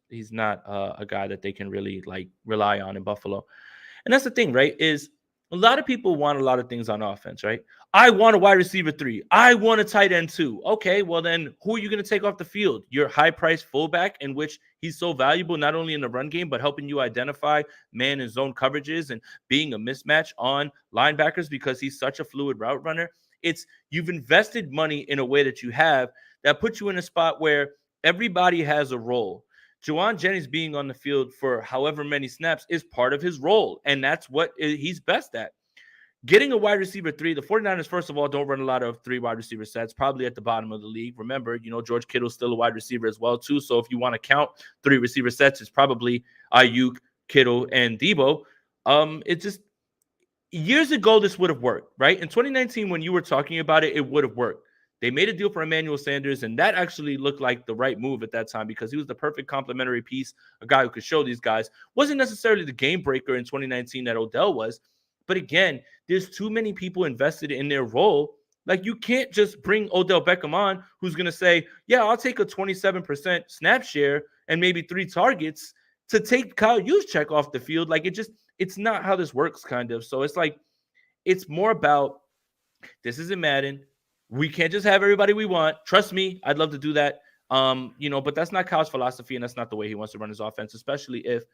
he's not a guy that they can really like rely on in Buffalo. And that's the thing, right? Is a lot of people want a lot of things on offense, right? I want a wide receiver 3. I want a tight end 2. Okay, well then who are you going to take off the field? Your high-priced fullback, in which he's so valuable not only in the run game, but helping you identify man and zone coverages and being a mismatch on linebackers because he's such a fluid route runner. It's you've invested money in a way that you have that puts you in a spot where everybody has a role. Juwan Jennings being on the field for however many snaps is part of his role, and that's what he's best at. Getting a wide receiver 3, the 49ers, first of all, don't run a lot of 3 wide receiver sets, probably at the bottom of the league. Remember, George Kittle's still a wide receiver as well, too. So if you want to count 3 receiver sets, it's probably Ayuk, Kittle, and Debo. It just, years ago, this would have worked, right? In 2019, when you were talking about it, it would have worked. They made a deal for Emmanuel Sanders, and that actually looked like the right move at that time because he was the perfect complementary piece, a guy who could show these guys. Wasn't necessarily the game breaker in 2019 that Odell was, but again, there's too many people invested in their role. Like, you can't just bring Odell Beckham on who's going to say, yeah, I'll take a 27% snap share and maybe 3 targets to take Kyle Juszczyk off the field. Like, it's not how this works, kind of. So it's like, it's more about, this isn't Madden. We can't just have everybody we want. Trust me, I'd love to do that. But that's not Kyle's philosophy, and that's not the way he wants to run his offense, especially if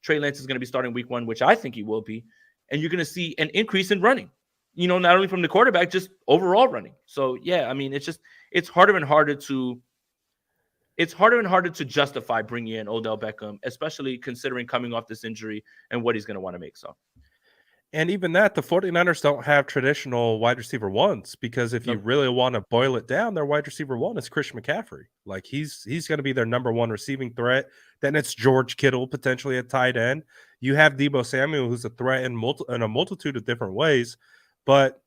Trey Lance is going to be starting week 1, which I think he will be. And you're going to see an increase in running, not only from the quarterback, just overall running. So, yeah, I mean, it's harder and harder to justify bringing in Odell Beckham, especially considering coming off this injury and what he's going to want to make. So. And even that, the 49ers don't have traditional wide receiver ones because if you really want to boil it down, their wide receiver 1 is Christian McCaffrey. Like, he's going to be their number 1 receiving threat. Then it's George Kittle potentially at tight end. You have Deebo Samuel, who's a threat in a multitude of different ways. But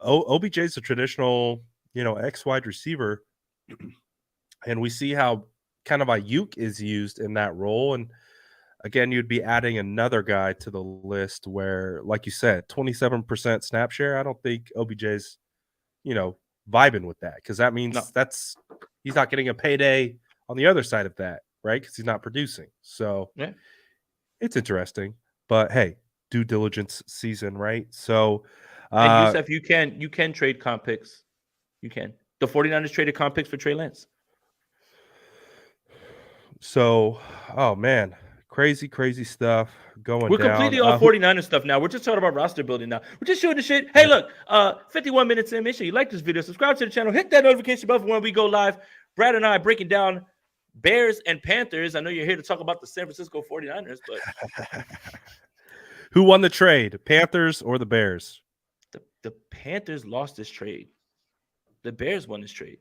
OBJ is a traditional, X wide receiver. And we see how kind of Ayuk is used in that role. And again, you'd be adding another guy to the list where, like you said, 27% snap share. I don't think OBJ's, vibing with that because that means he's not getting a payday on the other side of that, right? Because he's not producing. So yeah, it's interesting. But hey, due diligence season, right? So, and Yusef, you can trade comp picks. You can. The 49ers traded comp picks for Trey Lance. So, oh man. Crazy stuff going down. We're completely off 49ers stuff now. We're just talking about roster building now. We're just shooting the shit. Hey, look, 51 minutes in. Make sure you like this video, subscribe to the channel, hit that notification bell for when we go live. Brad and I breaking down Bears and Panthers. I know you're here to talk about the San Francisco 49ers, but who won the trade, Panthers or the Bears? The Panthers lost this trade. The Bears won this trade.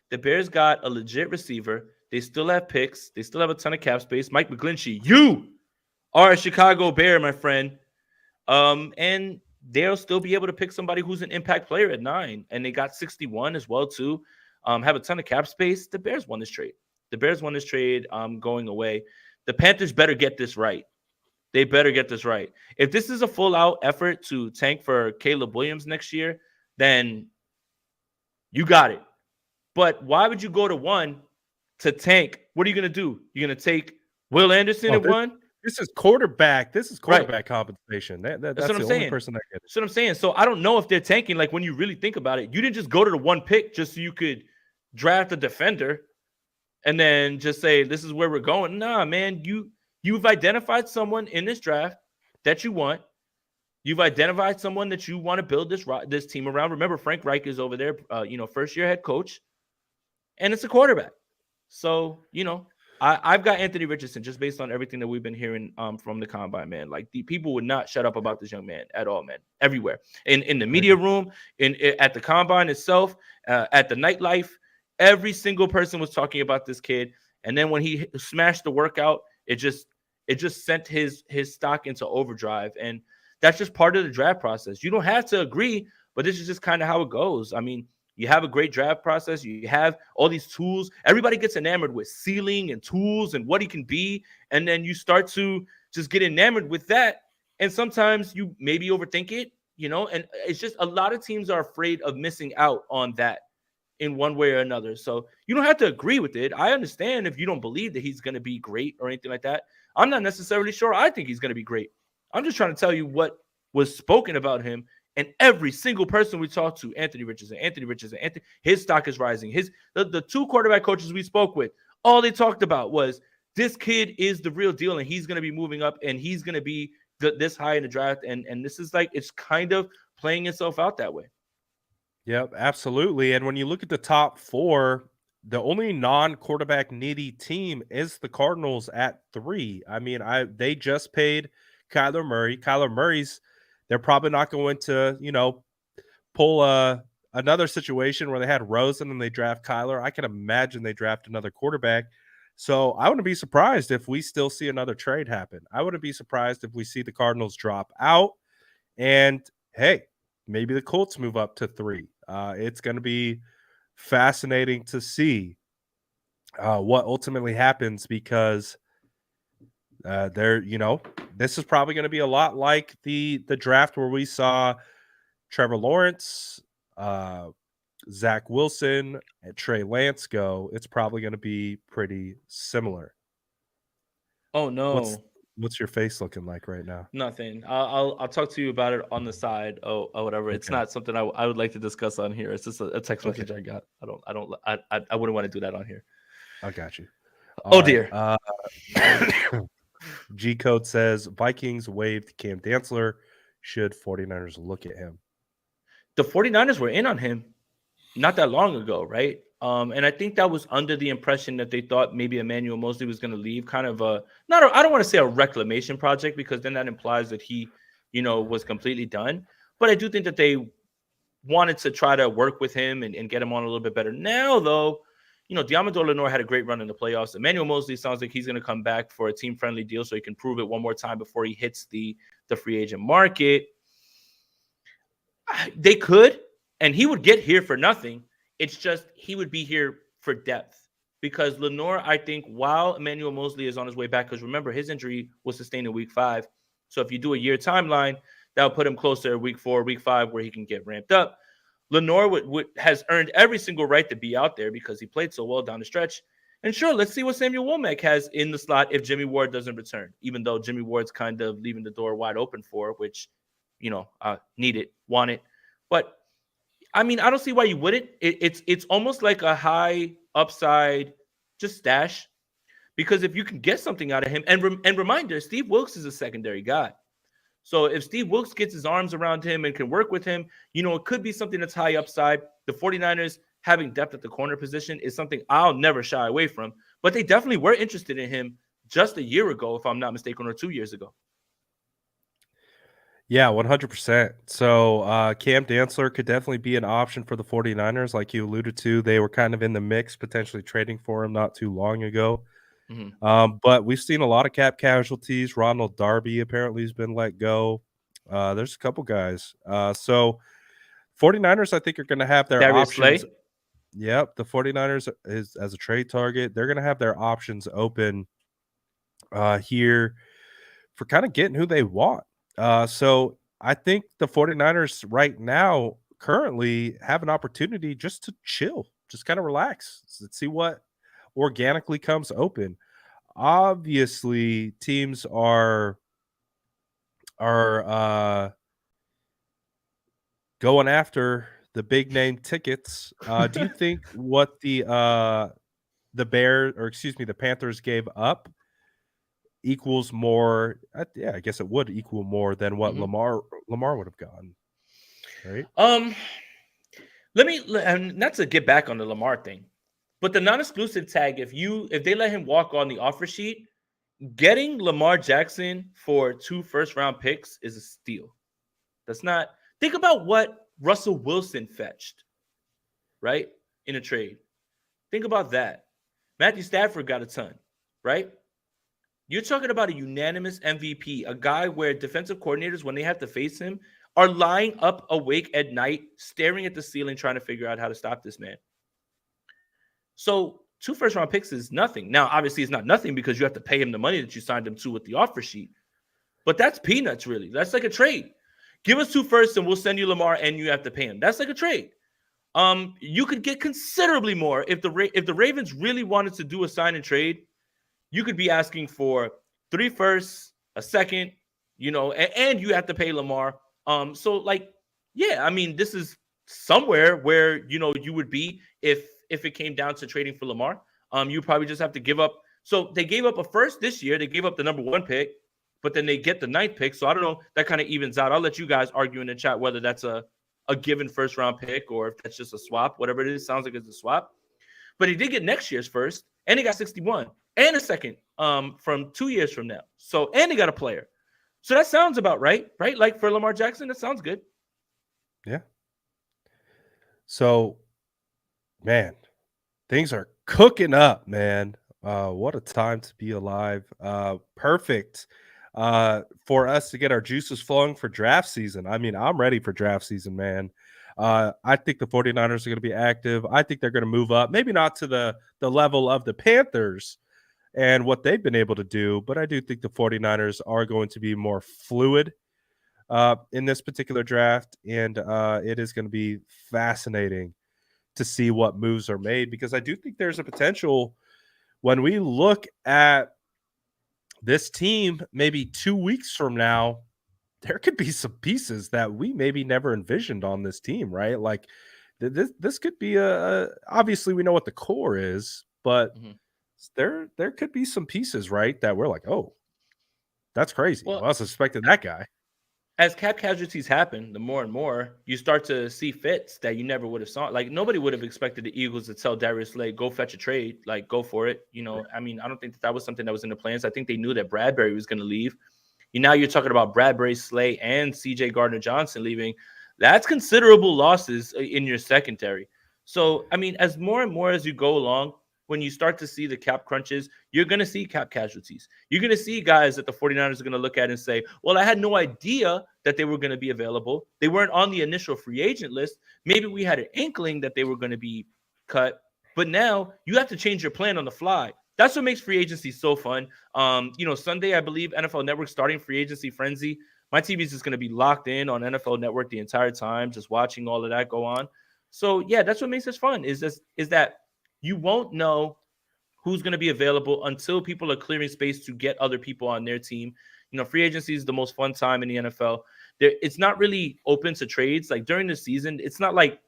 The Bears got a legit receiver. They still have picks. They still have a ton of cap space. Mike McGlinchey, you are a Chicago Bear, my friend. And they'll still be able to pick somebody who's an impact player at 9. And they got 61 as well, too. Have a ton of cap space. The Bears won this trade. Going away. The Panthers better get this right. They better get this right. If this is a full-out effort to tank for Caleb Williams next year, then you got it. But why would you go to 1 to tank? What are you going to do? You're going to take Will Anderson at 1? This is quarterback. Compensation. That's what I'm saying. Person that gets it. That's what I'm saying. So I don't know if they're tanking. Like, when you really think about it, you didn't just go to the 1 pick just so you could draft a defender and then just say, this is where we're going. Nah, man, you've identified someone in this draft that you want. You've identified someone that you want to build this team around. Remember, Frank Reich is over there, first-year head coach, and it's a quarterback. So, I've got Anthony Richardson just based on everything that we've been hearing from the combine, man. Like, the people would not shut up about this young man at all, man. Everywhere. In the media room, at the combine itself, at the nightlife, every single person was talking about this kid. And then when he smashed the workout, it just sent his stock into overdrive. And that's just part of the draft process. You don't have to agree, but this is just kind of how it goes. I mean, you have a great draft process. You have all these tools. Everybody gets enamored with ceiling and tools and what he can be. And then you start to just get enamored with that. And sometimes you maybe overthink it, and it's just a lot of teams are afraid of missing out on that in one way or another. So you don't have to agree with it. I understand if you don't believe that he's going to be great or anything like that. I'm not necessarily sure I think he's going to be great. I'm just trying to tell you what was spoken about him. And every single person we talked to, Anthony Richardson, his stock is rising. The 2 quarterback coaches we spoke with, all they talked about was this kid is the real deal, and he's going to be moving up, and he's going to be this high in the draft. And this is like, it's kind of playing itself out that way. Yep, absolutely. And when you look at the top four, the only non-quarterback needy team is the Cardinals at 3. I mean, they just paid Kyler Murray. Kyler Murray's they're probably not going to, pull another situation where they had Rosen and they draft Kyler. I can imagine they draft another quarterback. So I wouldn't be surprised if we still see another trade happen. I wouldn't be surprised if we see the Cardinals drop out. And hey, maybe the Colts move up to 3. It's going to be fascinating to see what ultimately happens because this is probably going to be a lot like the draft where we saw Trevor Lawrence, Zach Wilson, and Trey Lance go. It's probably going to be pretty similar. Oh no. What's your face looking like right now? Nothing. I'll talk to you about it on the side or whatever. Okay. It's not something I would like to discuss on here. It's just a text message I got. I wouldn't want to do that on here. I got you. All dear. G Code says Vikings waived Cam Dantzler. Should 49ers look at him? The 49ers were in on him not that long ago, right? And I think that was under the impression that they thought maybe Emmanuel Moseley was going to leave, kind of I don't want to say a reclamation project because then that implies that he, was completely done. But I do think that they wanted to try to work with him and get him on a little bit better. Now, though, Diamador Lenore had a great run in the playoffs. Emmanuel Moseley sounds like he's going to come back for a team-friendly deal so he can prove it one more time before he hits the free agent market. They could, and he would get here for nothing. It's just he would be here for depth because Lenore, I think, while Emmanuel Moseley is on his way back, because remember, his injury was sustained in week 5. So if you do a year timeline, that would put him closer to week 4, week 5, where he can get ramped up. Lenore has earned every single right to be out there because he played so well down the stretch. And sure, let's see what Samuel Womack has in the slot if Jimmy Ward doesn't return, even though Jimmy Ward's kind of leaving the door wide open for, which, need it, want it. But I mean, I don't see why you wouldn't. It's almost like a high upside, just stash, because if you can get something out of him, and reminder, Steve Wilks is a secondary guy. So if Steve Wilks gets his arms around him and can work with him, it could be something that's high upside. The 49ers having depth at the corner position is something I'll never shy away from. But they definitely were interested in him just a year ago, if I'm not mistaken, or 2 years ago. Yeah, 100%. So Cam Dantzler could definitely be an option for the 49ers. Like you alluded to, they were kind of in the mix, potentially trading for him not too long ago. Mm-hmm. But we've seen a lot of cap casualties. Ronald Darby apparently has been let go. There's a couple guys. So 49ers, I think, are going to have their Darius options. Slay? Yep, the 49ers is as a trade target. They're going to have their options open here for kind of getting who they want. So I think the 49ers right now currently have an opportunity just to chill, just kind of relax, see what organically comes open. Obviously, teams are going after the big name tickets. Do you think what the Panthers gave up equals more? Yeah, I guess it would equal more than what Lamar would have gotten, right? And not to get back on the Lamar thing, but the non-exclusive tag, if they let him walk on the offer sheet, getting Lamar Jackson for 2 first-round picks is a steal. That's not. Think about what Russell Wilson fetched, right, in a trade. Think about that. Matthew Stafford got a ton, right? You're talking about a unanimous MVP, a guy where defensive coordinators, when they have to face him, are lying up awake at night, staring at the ceiling, trying to figure out how to stop this man. So 2 first-round picks is nothing. Now, obviously, it's not nothing because you have to pay him the money that you signed him to with the offer sheet. But that's peanuts, really. That's like a trade. Give us 2 firsts and we'll send you Lamar and you have to pay him. That's like a trade. You could get considerably more if the Ravens really wanted to do a sign and trade. You could be asking for 3 firsts, a second, and you have to pay Lamar. So this is somewhere where you would be if it came down to trading for Lamar. You probably just have to give up. So they gave up a first this year. They gave up the number 1 pick, but then they get the 9th pick. So I don't know. That kind of evens out. I'll let you guys argue in the chat whether that's a a given first-round pick or if that's just a swap, whatever it is, sounds like it's a swap. But he did get next year's first, and he got 61 and a second from 2 years from now. So, and he got a player. So that sounds about right? Like for Lamar Jackson, that sounds good. Yeah. So, man, things are cooking up, man. What a time to be alive. Perfect for us to get our juices flowing for draft season. I mean, I'm ready for draft season, man. I think the 49ers are going to be active. I think they're going to move up, maybe not to the level of the Panthers and what they've been able to do, but I do think the 49ers are going to be more fluid in this particular draft, and it is going to be fascinating to see what moves are made, because I do think there's a potential when we look at this team maybe 2 weeks from now, there could be some pieces that we maybe never envisioned on this team, right? Like this could be obviously we know what the core is, but there could be some pieces, right, that we're like, oh, that's crazy. Well, I was suspecting that guy. As cap casualties happen, the more and more you start to see fits that you never would have saw. Like nobody would have expected the Eagles to tell Darius Slay, go fetch a trade, like go for it. You know, I mean, I don't think that was something that was in the plans. I think they knew that Bradbury was going to leave. Now you're talking about Bradbury, Slay, and CJ Gardner-Johnson leaving. That's considerable losses in your secondary. So, I mean, as more and more as you go along, when you start to see the cap crunches, you're going to see cap casualties. You're going to see guys that the 49ers are going to look at and say, well, I had no idea that they were going to be available. They weren't on the initial free agent list. Maybe we had an inkling that they were going to be cut, but now you have to change your plan on the fly. That's what makes free agency so fun. Sunday, I believe NFL Network starting free agency frenzy. My TV is just going to be locked in on NFL Network the entire time, just watching all of that go on. So yeah, that's what makes this fun. Is that you won't know who's going to be available until people are clearing space to get other people on their team. Free agency is the most fun time in the NFL. It's not really open to trades. Like during the season, it's not like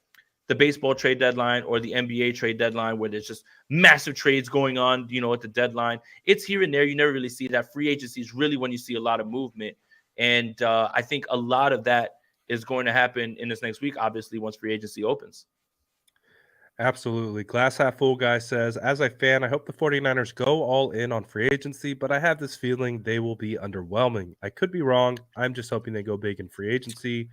the baseball trade deadline or the NBA trade deadline where there's just massive trades going on, at the deadline. It's here and there. You never really see that. Free agency is really when you see a lot of movement. And I think a lot of that is going to happen in this next week, obviously, once free agency opens. Absolutely. Glass half full guy says, as a fan, I hope the 49ers go all in on free agency, but I have this feeling they will be underwhelming. I could be wrong. I'm just hoping they go big in free agency.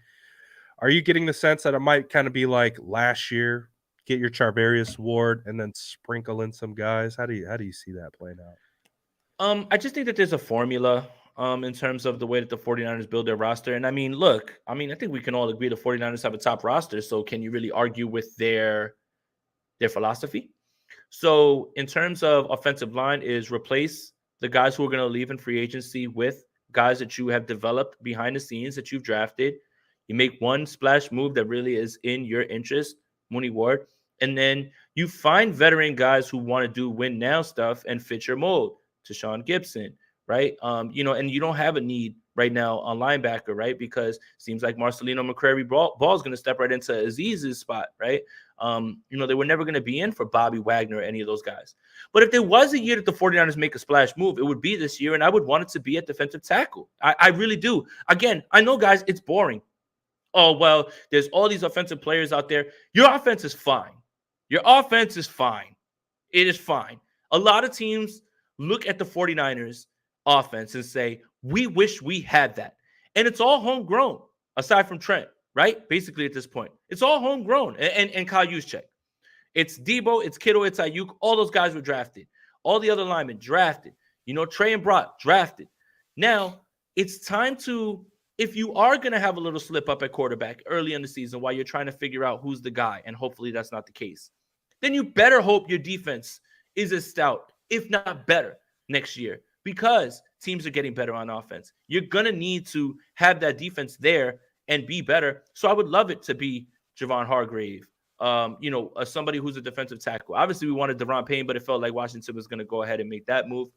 Are you getting the sense that it might kind of be like last year, get your Charvarius Ward and then sprinkle in some guys? How do you see that playing out? I just think that there's a formula in terms of the way that the 49ers build their roster. And I mean, look, I think we can all agree the 49ers have a top roster. So can you really argue with their philosophy? So in terms of offensive line is replace the guys who are going to leave in free agency with guys that you have developed behind the scenes that you've drafted. You make one splash move that really is in your interest, Mooney Ward, and then you find veteran guys who want to do win now stuff and fit your mold. To Sean Gibson, right? And you don't have a need right now on linebacker, right? Because it seems like Marcelino McCrary Ball is going to step right into Aziz's spot, right? They were never going to be in for Bobby Wagner or any of those guys. But if there was a year that the 49ers make a splash move, it would be this year, and I would want it to be at defensive tackle. I really do. Again, I know, guys, it's boring. Oh, well, there's all these offensive players out there. Your offense is fine. Your offense is fine. It is fine. A lot of teams look at the 49ers offense and say, we wish we had that. And it's all homegrown, aside from Trent, right? Basically at this point. It's all homegrown. And Kyle Juszczyk. It's Debo, it's Kittle, it's Ayuk. All those guys were drafted. All the other linemen drafted. Trey and Brock drafted. Now, it's time to, if you are going to have a little slip up at quarterback early in the season while you're trying to figure out who's the guy, and hopefully that's not the case, then you better hope your defense is as stout, if not better, next year, because teams are getting better on offense. You're going to need to have that defense there and be better. So I would love it to be Javon Hargrave, somebody who's a defensive tackle. Obviously, we wanted Deron Payne, but it felt like Washington was going to go ahead and make that move.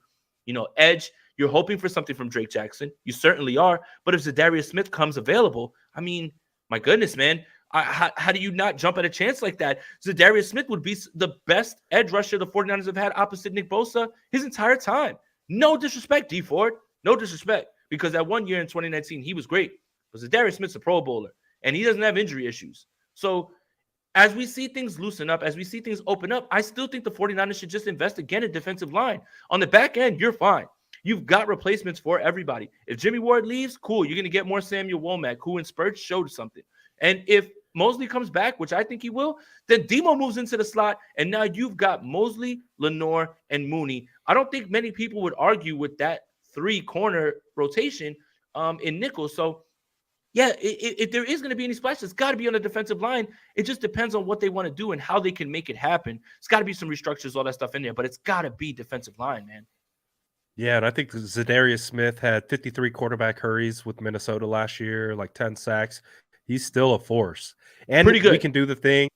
Edge, you're hoping for something from Drake Jackson. You certainly are. But if Zadarius Smith comes available, my goodness, man, how do you not jump at a chance like that? Zadarius Smith would be the best edge rusher the 49ers have had opposite Nick Bosa his entire time. No disrespect, D Ford. No disrespect. Because that one year in 2019, he was great. But Zadarius Smith's a Pro Bowler. and he doesn't have injury issues. So as we see things loosen up, as we see things open up, I still think the 49ers should just invest again in defensive line. On the back end, you're fine. You've got replacements for everybody. If Jimmy Ward leaves, cool. You're going to get more Samuel Womack, who in spurts showed something. And if Mosley comes back, which I think he will, then Demo moves into the slot, and now you've got Mosley, Lenore, and Mooney. I don't think many people would argue with that 3-corner rotation in nickel. So, yeah, if there is going to be any splash, it's got to be on the defensive line. It just depends on what they want to do and how they can make it happen. It's got to be some restructures, all that stuff in there, but it's got to be defensive line, man. Yeah, and I think Zadarius Smith had 53 quarterback hurries with Minnesota last year, like 10 sacks. He's still a force. And Pretty good. We can do the thing.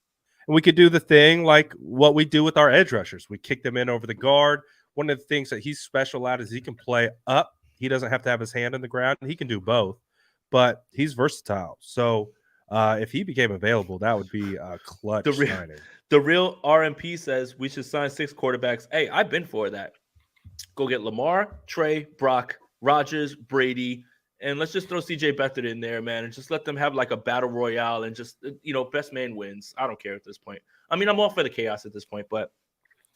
And we could do the thing like what we do with our edge rushers. We kick them in over the guard. One of the things that he's special at is he can play up. He doesn't have to have his hand in the ground. He can do both, but he's versatile. So if he became available, that would be a clutch signing. The real RMP says we should sign 6 quarterbacks. Hey, I've been for that. Go get Lamar, Trey, Brock, Rodgers, Brady, and let's just throw CJ Beathard in there, man, and just let them have like a battle royale and just, best man wins. I don't care at this point. I mean, I'm all for the chaos at this point, but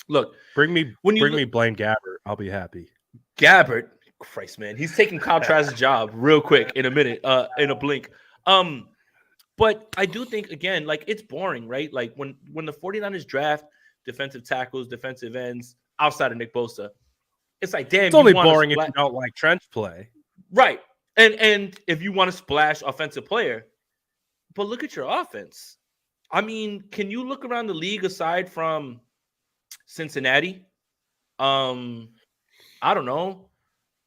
look. Bring me Blaine Gabbert. I'll be happy. Gabbert, Christ, man. He's taking Kyle Trask's job real quick in a minute, in a blink. But I do think, again, like it's boring, right? Like when the 49ers draft defensive tackles, defensive ends outside of Nick Bosa, it's like, damn, it's only boring if you don't like trench play. Right. And if you want to splash offensive player, but look at your offense. I mean, can you look around the league aside from Cincinnati? I don't know.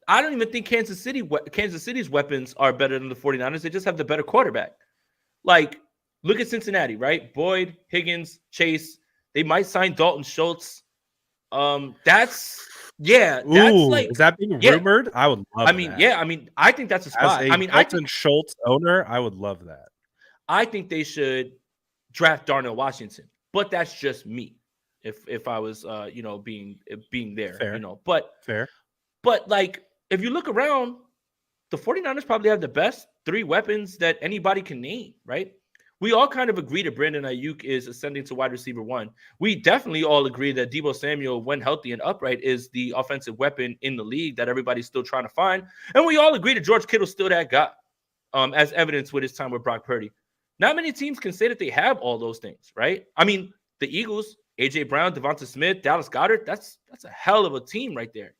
I don't even think Kansas City's weapons are better than the 49ers. They just have the better quarterback. Like, look at Cincinnati, right? Boyd, Higgins, Chase. They might sign Dalton Schultz. That's like, is that being rumored? I would love that. Yeah, I mean, I think that's a spot. I think Schultz owner, I would love that. I think they should draft Darnell Washington, but that's just me. If I was being there, fair. But like if you look around, the 49ers probably have the best 3 weapons that anybody can name, right? We all kind of agree that Brandon Ayuk is ascending to wide receiver 1. We definitely all agree that Deebo Samuel, when healthy and upright, is the offensive weapon in the league that everybody's still trying to find. And we all agree that George Kittle's still that guy, as evidenced with his time with Brock Purdy. Not many teams can say that they have all those things, right? I mean, the Eagles, A.J. Brown, Devonta Smith, Dallas Goedert, that's a hell of a team right there,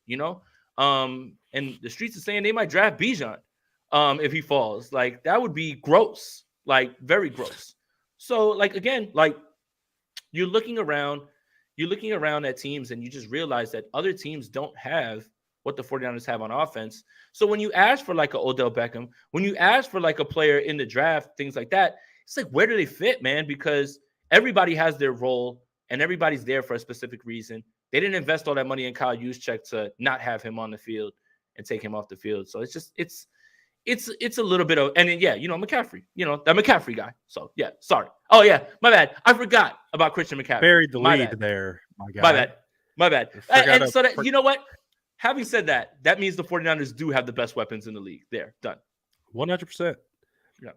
And the streets are saying they might draft Bijan if he falls. Like, that would be gross. Like, very gross. So, like, again, like, you're looking around at teams and you just realize that other teams don't have what the 49ers have on offense. So when you ask for like a Odell Beckham, when you ask for like a player in the draft, things like that, it's like, where do they fit, man? Because everybody has their role and everybody's there for a specific reason. They didn't invest all that money in Kyle Juszczyk to not have him on the field and take him off the field. So it's a little bit of, and then, McCaffrey, that McCaffrey guy. So, yeah, sorry. Oh, yeah, my bad. I forgot about Christian McCaffrey. Buried the lead there, my guy. My bad. And so that, you know what? Having said that, that means the 49ers do have the best weapons in the league. There, done. 100%. Yeah.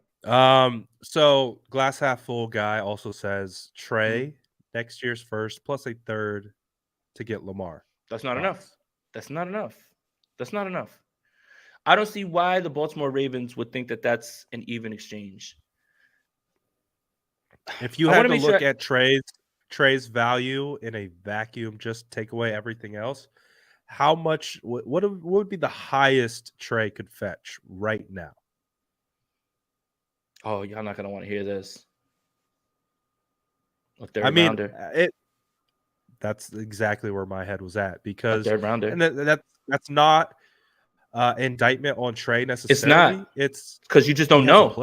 So glass half full guy also says Trey next year's first plus a third to get Lamar. That's not enough. I don't see why the Baltimore Ravens would think that that's an even exchange. If you had to look at Trey's value in a vacuum, just take away everything else, how much, what would be the highest Trey could fetch right now? Oh, y'all not going to want to hear this. A third rounder. That's exactly where my head was at, because a third rounder. And that's not indictment on Trey necessarily. It's not. It's because you just don't know.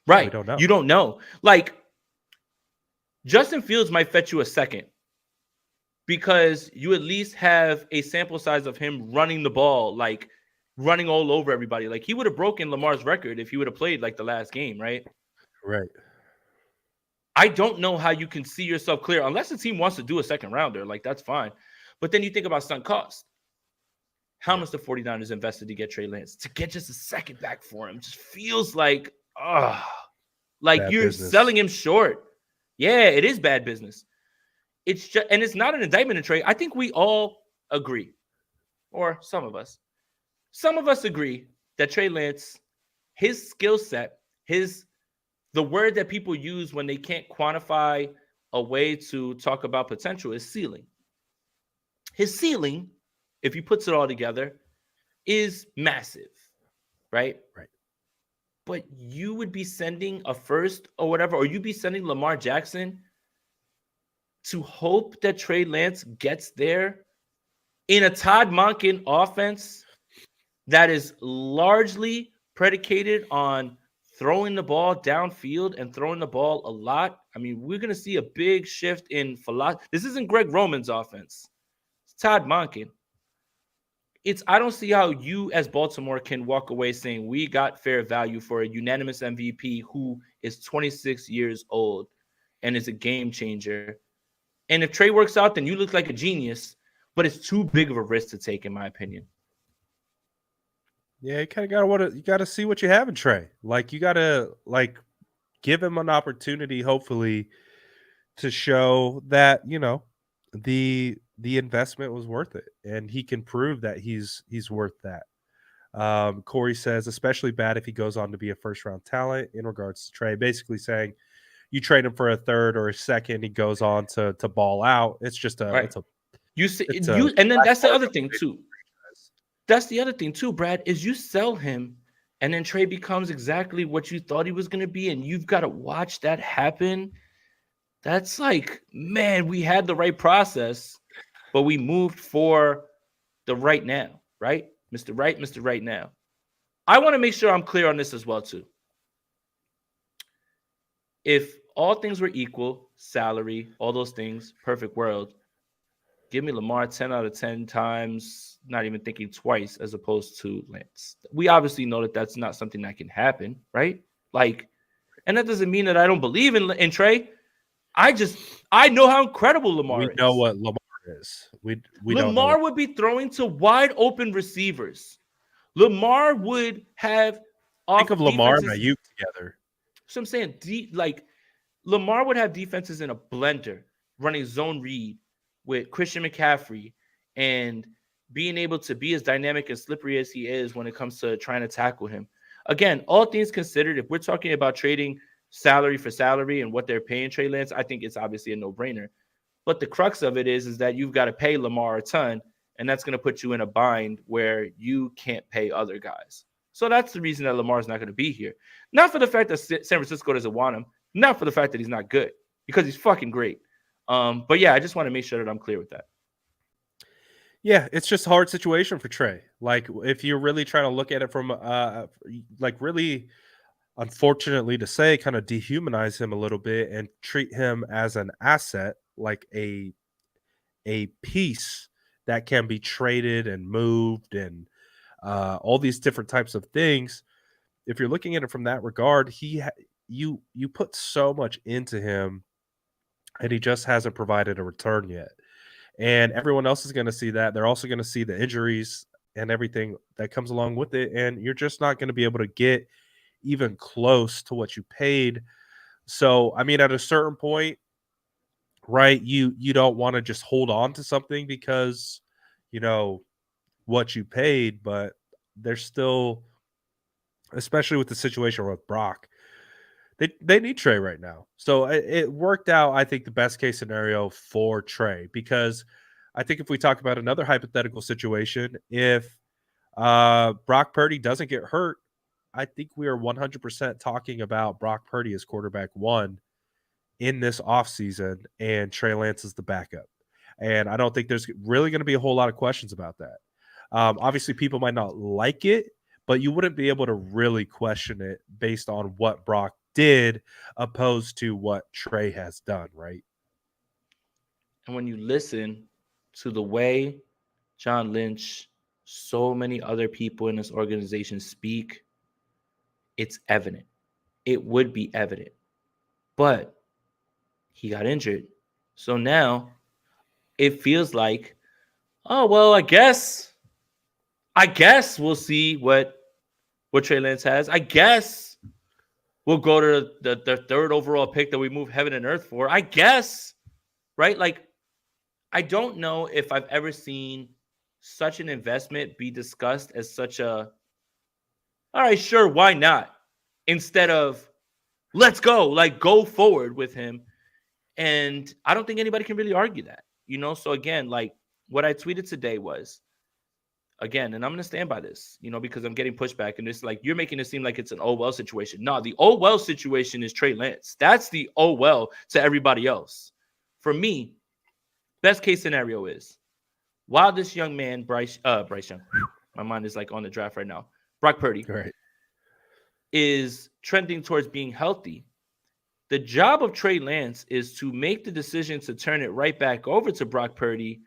Right. We don't know. You don't know. Like, Justin Fields might fetch you a second because you at least have a sample size of him running the ball, like running all over everybody. Like, he would have broken Lamar's record if he would have played like the last game, right? Right. I don't know how you can see yourself clear unless the team wants to do a second rounder. Like, that's fine. But then you think about sunk cost. How much the 49ers invested to get Trey Lance? To get just a second back for him just feels like, Like, Bad you're business. selling him short. Yeah, it is bad business. It's just, and it's not an indictment of Trey. I think we all agree, or some of us agree that Trey Lance, his skill set, the word that people use when they can't quantify a way to talk about potential is ceiling. His ceiling, if you put it all together, is massive, right? Right. But you would be sending a first or whatever, or you'd be sending Lamar Jackson to hope that Trey Lance gets there in a Todd Monken offense that is largely predicated on throwing the ball downfield and throwing the ball a lot. I mean, we're going to see a big shift in philosophy. This isn't Greg Roman's offense. It's Todd Monken. I don't see how you as Baltimore can walk away saying we got fair value for a unanimous MVP who is 26 years old and is a game changer. And if Trey works out, then you look like a genius, but it's too big of a risk to take, in my opinion. Yeah, you kind of got to see what you have in Trey. Like, you got to give him an opportunity, hopefully, to show that the investment was worth it, and he can prove that he's worth that. Corey says, especially bad if he goes on to be a first round talent in regards to Trey, basically saying you trade him for a third or a second, he goes on to ball out. It's just Right. and then that's the other thing too. That's the other thing too, Brad, is you sell him and then Trey becomes exactly what you thought he was going to be, and you've got to watch that happen. That's like, man, we had the right process, but we moved for the right now, right? Mr. Right, Mr. Right now. I want to make sure I'm clear on this as well too. If all things were equal, salary, all those things, perfect world, give me Lamar 10 out of 10 times, not even thinking twice, as opposed to Lance. We obviously know that that's not something that can happen, right? Like, and that doesn't mean that I don't believe in Trey. I know how incredible Lamar is. We know what Lamar is. We Lamar would be throwing to wide open receivers. Lamar would have think of Lamar and Ayuk together. So I'm saying, Lamar would have defenses in a blender, running zone read with Christian McCaffrey and being able to be as dynamic and slippery as he is when it comes to trying to tackle him. Again, all things considered, if we're talking about trading salary for salary and what they're paying Trey Lance, I think it's obviously a no-brainer. But the crux of it is that you've got to pay Lamar a ton, and that's going to put you in a bind where you can't pay other guys. So that's the reason that Lamar's not going to be here. Not for the fact that San Francisco doesn't want him, not for the fact that he's not good, because he's fucking great. But yeah, I just want to make sure that I'm clear with that. Yeah, it's just a hard situation for Trey. Like, if you're really trying to look at it from really, unfortunately to say, kind of dehumanize him a little bit and treat him as an asset, like a piece that can be traded and moved and all these different types of things. If you're looking at it from that regard, you put so much into him, and he just hasn't provided a return yet. And everyone else is going to see that. They're also going to see the injuries and everything that comes along with it, and you're just not going to be able to get even close to what you paid. So, I mean, at a certain point, right, you don't want to just hold on to something because what you paid, but there's still, especially with the situation with Brock, they need Trey right now. So it worked out, I think, the best case scenario for Trey, because I think if we talk about another hypothetical situation, if Brock Purdy doesn't get hurt, I think we are 100% talking about Brock Purdy as quarterback one in this offseason, and Trey Lance is the backup. And I don't think there's really going to be a whole lot of questions about that. Obviously, people might not like it, but you wouldn't be able to really question it based on what Brock did opposed to what Trey has done, right? And when you listen to the way John Lynch, so many other people in this organization speak, it's evident. It would be evident. But he got injured. So now it feels like, oh, well, I guess we'll see what Trey Lance has. I guess we'll go to the third overall pick that we move heaven and earth for, I guess, right? Like, I don't know if I've ever seen such an investment be discussed as such a, all right, sure, why not? Instead of, let's go, like, go forward with him. And I don't think anybody can really argue that, So again, like, what I tweeted today was, again, and I'm going to stand by this, because I'm getting pushback. And it's like, you're making it seem like it's an oh well situation. No, the oh well situation is Trey Lance. That's the oh well to everybody else. For me, best case scenario is, while this young man, Bryce Young, my mind is like on the draft right now, Brock Purdy, Right. is trending towards being healthy. The job of Trey Lance is to make the decision to turn it right back over to Brock Purdy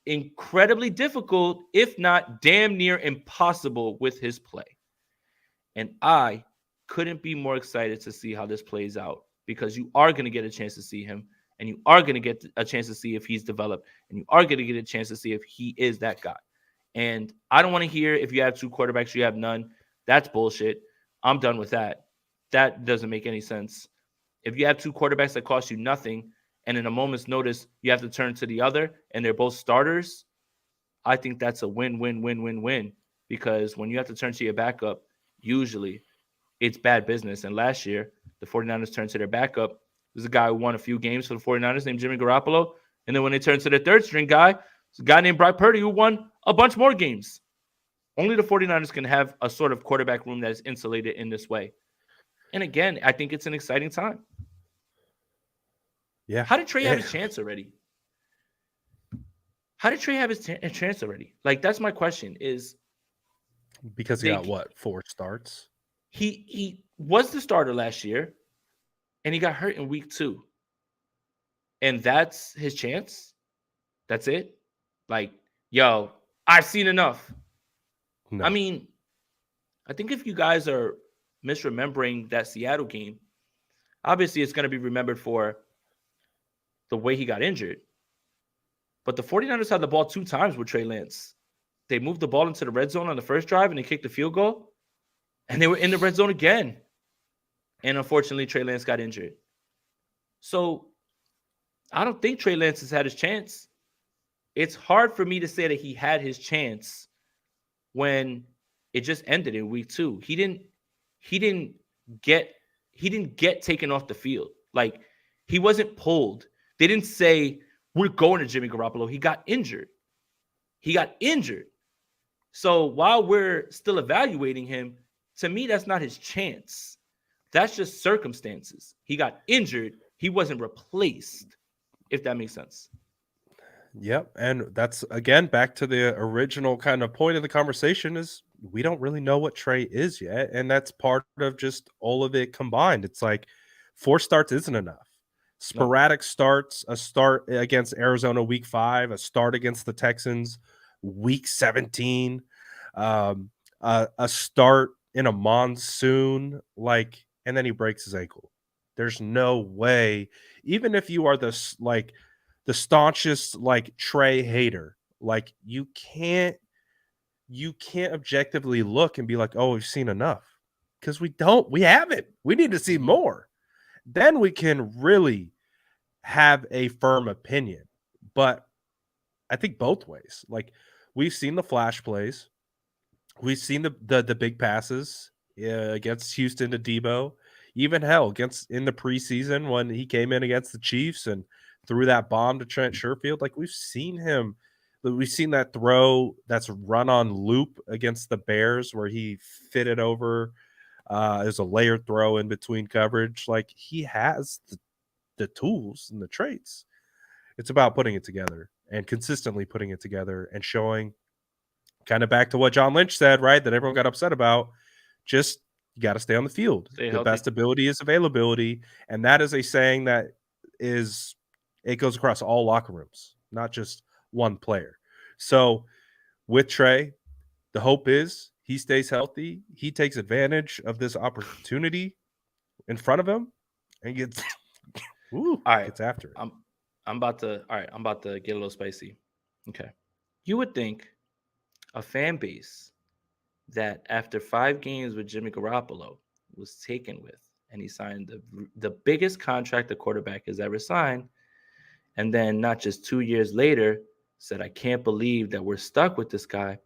incredibly difficult, if not damn near impossible, with his play. And I couldn't be more excited to see how this plays out, because you are going to get a chance to see him, and you are going to get a chance to see if he's developed, and you are going to get a chance to see if he is that guy. And I don't want to hear if you have two quarterbacks, you have none. That's bullshit. I'm done with that. That doesn't make any sense. If you have two quarterbacks that cost you nothing, and in a moment's notice, you have to turn to the other, and they're both starters, I think that's a win-win-win-win-win. Because when you have to turn to your backup, usually it's bad business. And last year, the 49ers turned to their backup. There's a guy who won a few games for the 49ers named Jimmy Garoppolo. And then when they turned to their third-string guy, it's a guy named Brock Purdy who won a bunch more games. Only the 49ers can have a sort of quarterback room that is insulated in this way. And again, I think it's an exciting time. Yeah. How did Trey have his chance already? How did Trey have his chance already? Like, that's my question. Is because he got what, 4 starts? He was the starter last year, and he got hurt in week 2. And that's his chance? That's it? Like, yo, I've seen enough. No. I mean, I think if you guys are misremembering that Seattle game, obviously it's going to be remembered for the way he got injured. But the 49ers had the ball 2 times with Trey Lance. They moved the ball into the red zone on the first drive, and they kicked the field goal. And they were in the red zone again. And unfortunately, Trey Lance got injured. So I don't think Trey Lance has had his chance. It's hard for me to say that he had his chance when it just ended in week 2. He didn't get taken off the field. Like, he wasn't pulled. They didn't say, we're going to Jimmy Garoppolo. He got injured. So while we're still evaluating him, to me, that's not his chance. That's just circumstances. He got injured. He wasn't replaced, if that makes sense. Yep. And that's, again, back to the original kind of point of the conversation is we don't really know what Trey is yet. And that's part of just all of it combined. It's like 4 starts isn't enough. Sporadic starts, a start against Arizona week 5, a start against the Texans week 17, a start in a monsoon, like, and then he breaks his ankle. There's no way, even if you are the staunchest like Trey hater, like you can't objectively look and be like, oh, we've seen enough, because we haven't. We need to see more. Then we can really have a firm opinion. But I think both ways. Like, we've seen the flash plays. We've seen the big passes against Houston to Debo. Even in the preseason when he came in against the Chiefs and threw that bomb to Trent Sherfield. Like, we've seen him. We've seen that throw that's run on loop against the Bears where he fitted over as a layered throw in between coverage. Like, he has the tools and the traits. It's about putting it together and consistently putting it together and showing, kind of back to what John Lynch said, right, that everyone got upset about. Just, you got to stay on the field. The best ability is availability. And that is a saying that it goes across all locker rooms, not just one player. So with Trey, the hope is he stays healthy. He takes advantage of this opportunity in front of him and gets after it. I'm about to get a little spicy. Okay. You would think a fan base that after 5 games with Jimmy Garoppolo was taken with and he signed the biggest contract a quarterback has ever signed. And then not just 2 years later, said, I can't believe that we're stuck with this guy.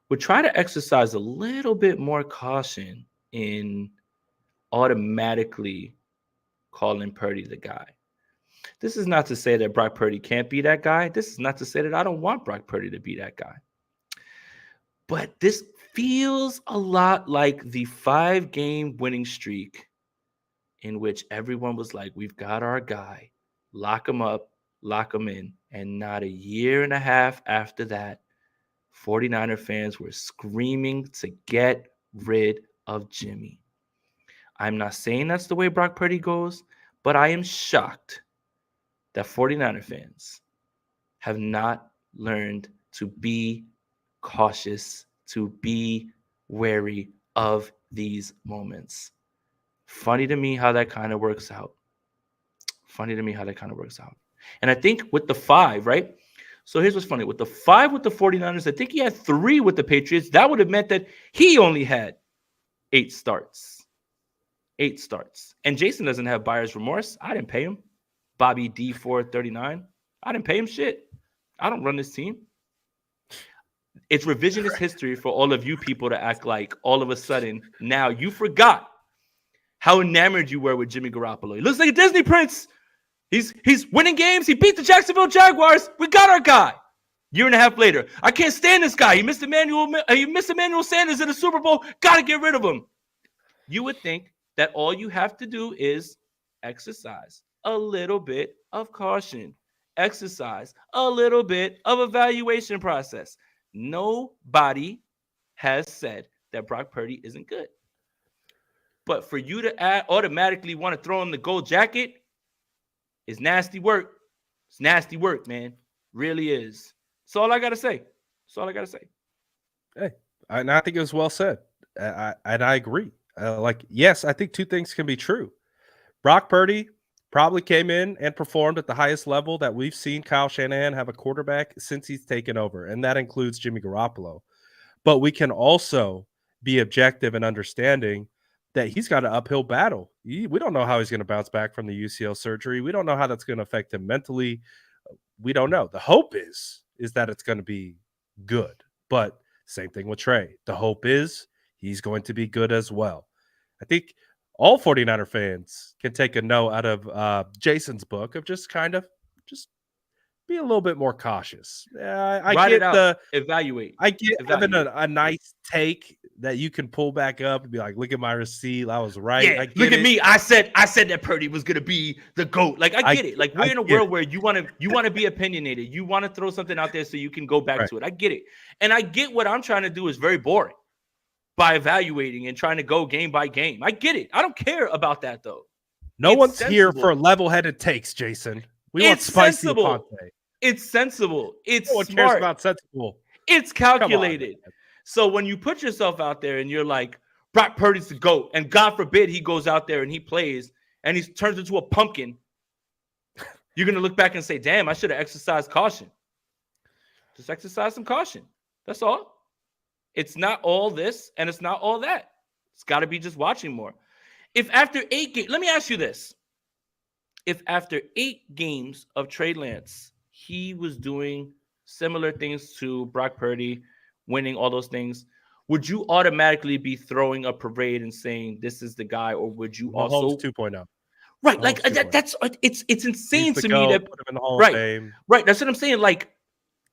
Would try to exercise a little bit more caution in automatically calling Purdy the guy. This is not to say that Brock Purdy can't be that guy. This is not to say that I don't want Brock Purdy to be that guy. But this feels a lot like the 5-game winning streak in which everyone was like, we've got our guy, lock him up, lock him in. And not a year and a half after that, 49er fans were screaming to get rid of Jimmy. I'm not saying that's the way Brock Purdy goes, but I am shocked that 49er fans have not learned to be cautious, to be wary of these moments. Funny to me how that kind of works out. And I think with the 5, right? So here's what's funny. With the 5 with the 49ers, I think he had 3 with the Patriots. That would have meant that he only had 8 starts. 8 starts. And Jason doesn't have buyer's remorse. I didn't pay him. Bobby D439. I didn't pay him shit. I don't run this team. It's revisionist history for all of you people to act like all of a sudden now you forgot how enamored you were with Jimmy Garoppolo. He looks like a Disney prince. He's winning games. He beat the Jacksonville Jaguars. We got our guy. Year and a half later, I can't stand this guy. He missed Emmanuel Sanders in the Super Bowl. Got to get rid of him. You would think that all you have to do is exercise a little bit of caution, exercise a little bit of evaluation process. Nobody has said that Brock Purdy isn't good. But for you to automatically want to throw him the gold jacket is nasty work. It's nasty work, man. Really is. That's all I got to say. Hey, and I think it was well said. I agree. Yes, I think 2 things can be true. Brock Purdy probably came in and performed at the highest level that we've seen Kyle Shanahan have a quarterback since he's taken over, and that includes Jimmy Garoppolo. But we can also be objective and understanding that he's got an uphill battle. We don't know how he's going to bounce back from the UCL surgery. We don't know how that's going to affect him mentally. We don't know. The hope is that it's going to be good. But same thing with Trey. The hope is he's going to be good as well. I think all 49er fans can take a note out of Jason's book of just be a little bit more cautious. I Write get it out. Evaluate. I get having a nice take that you can pull back up and be like, look at my receipt. I was right. Yeah, look at me. I said that Purdy was gonna be the GOAT. Like I get it. Like we're in a world where you want to be opinionated. You want to throw something out there so you can go back to it. I get it. And I get what I'm trying to do is very boring by evaluating and trying to go game by game. I get it. I don't care about that though. No one's here for level-headed takes, Jason. We want spicy Aponte. It's sensible. It's no one smart. Cares about sensible. It's calculated. So when you put yourself out there and you're like, Brock Purdy's the GOAT, and God forbid he goes out there and he plays and he turns into a pumpkin, you're going to look back and say, damn, I should have exercised caution. Just exercise some caution. That's all. It's not all this and it's not all that. It's got to be just watching more. If after 8 games, let me ask you this. If after 8 games of Trey Lance, he was doing similar things to Brock Purdy, winning all those things, would you automatically be throwing a parade and saying this is the guy, or would you also 2.0? Right, like that's it's insane to me that put him in the Hall of Fame. Right, that's what I'm saying. Like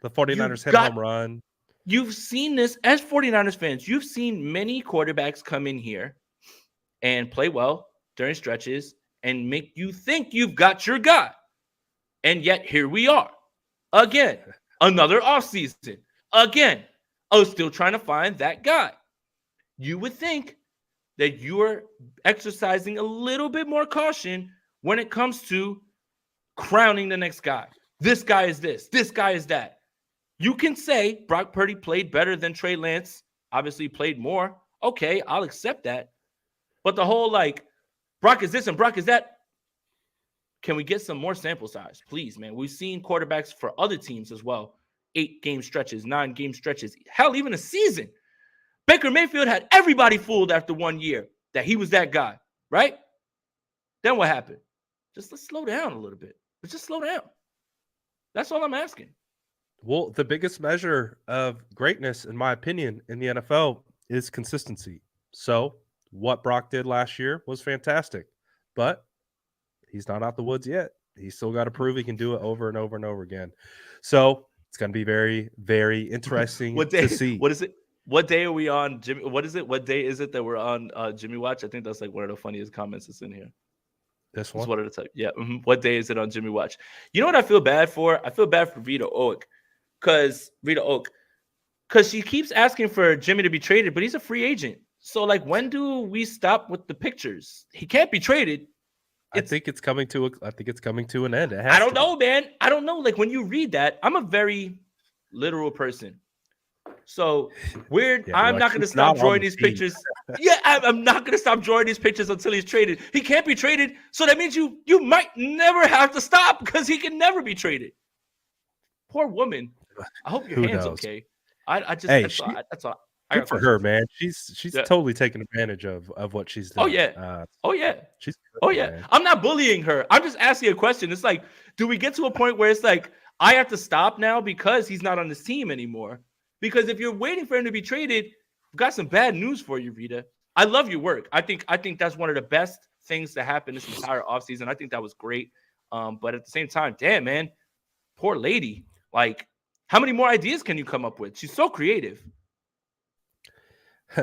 the 49ers hit a home run. You've seen this as 49ers fans. You've seen many quarterbacks come in here and play well during stretches and make you think you've got your guy. And yet here we are. Again, another offseason. Again, still trying to find that guy. You would think that you are exercising a little bit more caution when it comes to crowning the next guy. This guy is this. This guy is that. You can say Brock Purdy played better than Trey Lance, obviously played more. Okay, I'll accept that. But the whole like, Brock is this and Brock is that. Can we get some more sample size, please, man? We've seen quarterbacks for other teams as well. 8-game stretches, 9-game stretches, hell, even a season. Baker Mayfield had everybody fooled after 1 year that he was that guy, right? Then what happened? Just let's slow down a little bit. Let's just slow down. That's all I'm asking. Well, the biggest measure of greatness, in my opinion, in the NFL is consistency. So, what Brock did last year was fantastic, but he's not out the woods yet. He's still got to prove he can do it over and over and over again. So, it's going to be very, very interesting What day? to see. What is it? What day are we on, Jimmy? What is it? What day is it that we're on Jimmy Watch? I think that's like one of the funniest comments that's in here. This one? It's one of the type. Yeah. What day is it on Jimmy Watch? You know what I feel bad for? I feel bad for Rita Oak because she keeps asking for Jimmy to be traded, but he's a free agent. So, like, when do we stop with the pictures? He can't be traded. I think it's coming to an end. I don't know, man. I don't know. Like, when you read that, I'm a very literal person. So weird. Yeah, I'm not going to stop drawing these pictures. Yeah, I'm not going to stop drawing these pictures until he's traded. He can't be traded. So that means you might never have to stop because he can never be traded. Poor woman. I hope your hand's okay. That's all. Good for her, man. She's totally taking advantage of what she's doing. Oh yeah. She's good, yeah. Man. I'm not bullying her. I'm just asking a question. It's like, do we get to a point where it's like I have to stop now because he's not on this team anymore? Because if you're waiting for him to be traded, I've got some bad news for you, Rita. I love your work. I think that's one of the best things that happened this entire offseason. I think that was great. But at the same time, damn, man, poor lady. Like, how many more ideas can you come up with? She's so creative.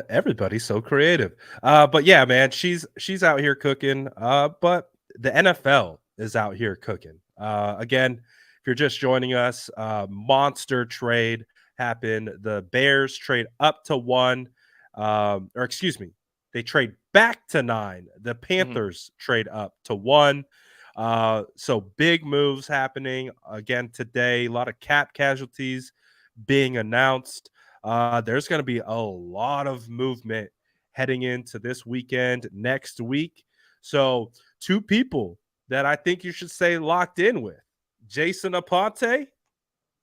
Everybody's so creative. But yeah, man, she's out here cooking. But the NFL is out here cooking. Again, if you're just joining us, monster trade happened. The Bears trade up to 1, they trade back to 9. The Panthers trade up to 1. So big moves happening again today. A lot of cap casualties being announced. There's going to be a lot of movement heading into this weekend, next week. So 2 people that I think you should stay locked in with, Jason Aponte,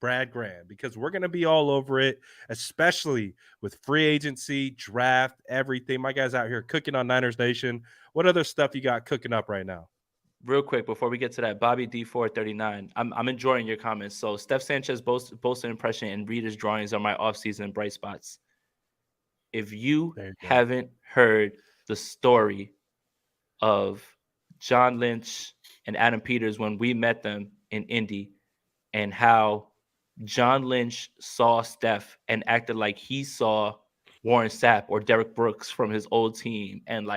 Brad Graham, because we're going to be all over it, especially with free agency, draft, everything. My guys out here cooking on Niners Nation. What other stuff you got cooking up right now? Real quick, before we get to that, Bobby D439, I'm enjoying your comments. So Steph Sanchez boasted impression and Rita's drawings are my offseason bright spots. If you haven't heard the story of John Lynch and Adam Peters when we met them in Indy and how John Lynch saw Steph and acted like he saw Warren Sapp or Derek Brooks from his old team and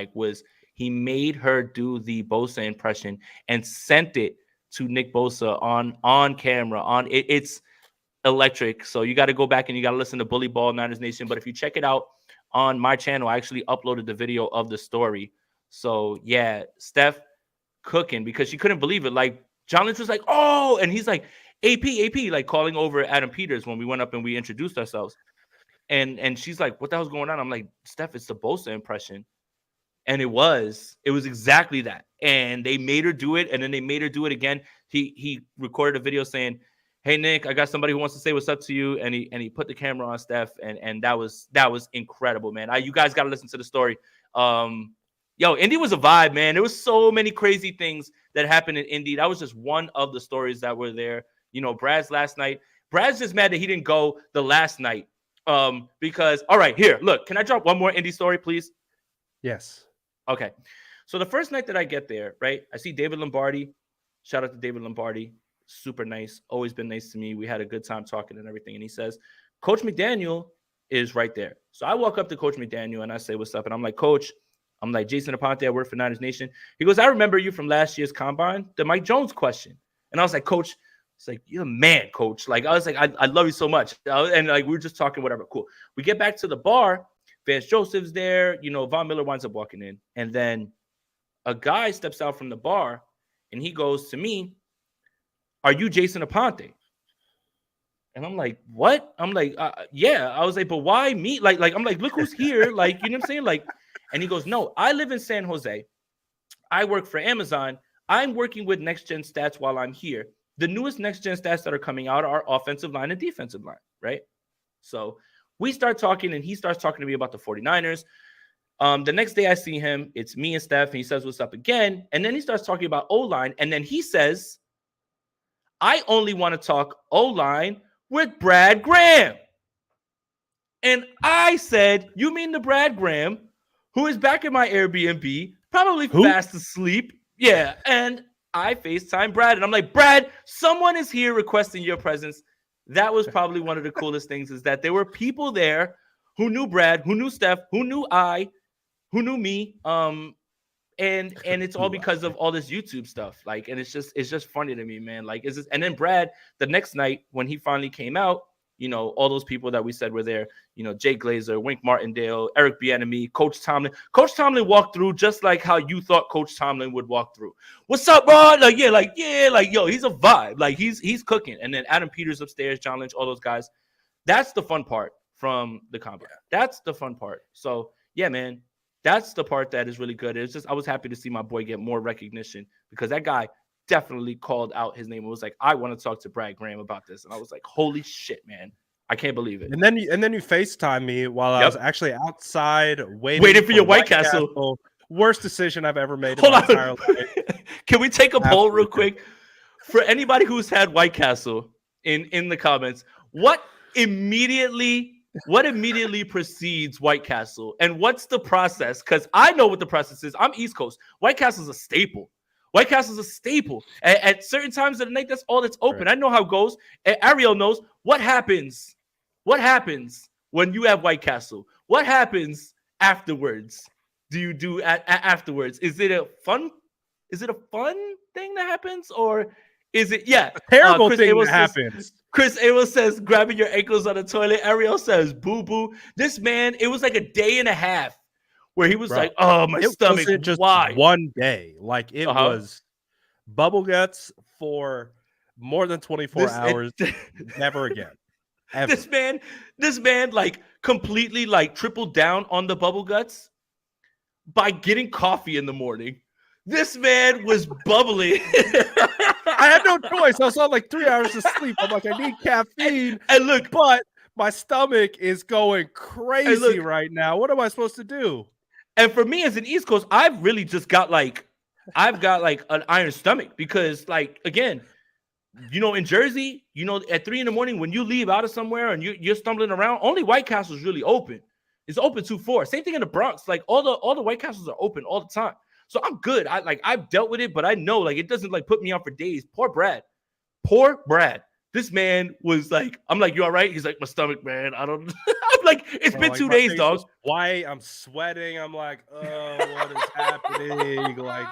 he made her do the Bosa impression and sent it to Nick Bosa on camera. It's electric. So you got to go back and you got to listen to Bully Ball Niners Nation. But if you check it out on my channel, I actually uploaded the video of the story. So yeah, Steph cooking because she couldn't believe it. Like John Lynch was like, oh, and he's like, AP, like calling over Adam Peters when we went up and we introduced ourselves. And she's like, what the hell's going on? I'm like, Steph, it's the Bosa impression. And it was exactly that. And they made her do it. And then they made her do it again. He recorded a video saying, hey, Nick, I got somebody who wants to say what's up to you. And he put the camera on Steph. And that was incredible, man. You guys got to listen to the story. Indy was a vibe, man. There was so many crazy things that happened in Indy. That was just one of the stories that were there. You know, Brad's last night. Brad's just mad that he didn't go the last night. Because, all right, here, look, can I drop one more Indy story, please? Yes. Okay. So the first night that I get there, right, I see David Lombardi. Shout out to David Lombardi. Super nice. Always been nice to me. We had a good time talking and everything. And he says, Coach McDaniel is right there. So I walk up to Coach McDaniel and I say, what's up? And I'm like, Coach, Jason Aponte, I work for Niners Nation. He goes, I remember you from last year's combine, the Mike Jones question. And I was like, Coach, it's like, you're a man, Coach. Like, I was like, I love you so much. And like, we were just talking, whatever. Cool. We get back to the bar. Vance Joseph's there. You know, Von Miller winds up walking in. And then a guy steps out from the bar and he goes to me, are you Jason Aponte? And I'm like, what? I'm like, yeah. I was like, but why me? Like, I'm like, look who's here. Like, you know what I'm saying? Like, and he goes, no, I live in San Jose. I work for Amazon. I'm working with Next Gen Stats while I'm here. The newest Next Gen Stats that are coming out are offensive line and defensive line, right? So we start talking and he starts talking to me about the 49ers. The next day I see him, it's me and Steph, and he says, "What's up?" again. And then he starts talking about O-line. And then he says, "I only want to talk O-line with Brad Graham." And I said, "You mean the Brad Graham who is back in my Airbnb, probably fast asleep?" Yeah. And I FaceTime Brad, and I'm like, "Brad, someone is here requesting your presence." That was probably one of the coolest things, is that there were people there who knew Brad, who knew Steph, who knew who knew me. And it's all because of all this YouTube stuff. Like, and it's just funny to me, man. Like, is this? And then Brad, the next night when he finally came out, you know, all those people that we said were there, you know, Jay Glazer, Wink Martindale, Eric Bieniemy, Coach Tomlin. Coach Tomlin walked through just like how you thought Coach Tomlin would walk through. "What's up, bro?" Like, yo, he's a vibe. Like, he's cooking. And then Adam Peters upstairs, John Lynch, all those guys. That's the fun part from the combine. That's the fun part. So yeah, man, that's the part that is really good. It's just, I was happy to see my boy get more recognition, because that guy definitely called out his name. It was like, "I want to talk to Brad Graham about this." And I was like, holy shit, man. I can't believe it. And then you FaceTime me while I was actually outside waiting for your White Castle. Worst decision I've ever made in my entire life. Can we take a poll real quick? For anybody who's had White Castle in the comments, what immediately precedes White Castle, and what's the process? Because I know what the process is. I'm East Coast. White Castle's a staple. White Castle's a staple. At certain times of the night, that's all that's open. Right. I know how it goes. Ariel knows what happens. What happens when you have White Castle? What happens afterwards? Do you do afterwards? Is it a fun thing that happens, or is it a terrible thing that happens? Chris Abel says, "Grabbing your ankles on the toilet." Ariel says, "Boo boo." This man, it was like a day and a half where he was like, "Oh, my stomach." Wasn't just why? One day. Like, it was bubble guts for more than 24 hours. Never again. Ever. This man like completely like tripled down on the bubble guts by getting coffee in the morning. This man was bubbling. I had no choice. I was on like 3 hours of sleep. I'm like, I need caffeine. And look, but my stomach is going crazy right now. What am I supposed to do? And for me as an East Coast, I've really just got like an iron stomach, because like, again, you know, in Jersey, you know, at 3 a.m. when you leave out of somewhere and you're stumbling around, only White Castle's really open. It's open 2-4. Same thing in the Bronx. Like, all the White Castles are open all the time. So I'm good. I've dealt with it, but I know like it doesn't like put me on for days. Poor Brad. This man was like, I'm like, "You all right?" He's like, "My stomach, man. I don't." I'm like, "It's been 2 days, dog." White. I'm sweating. I'm like, "Oh, what is happening?" Like,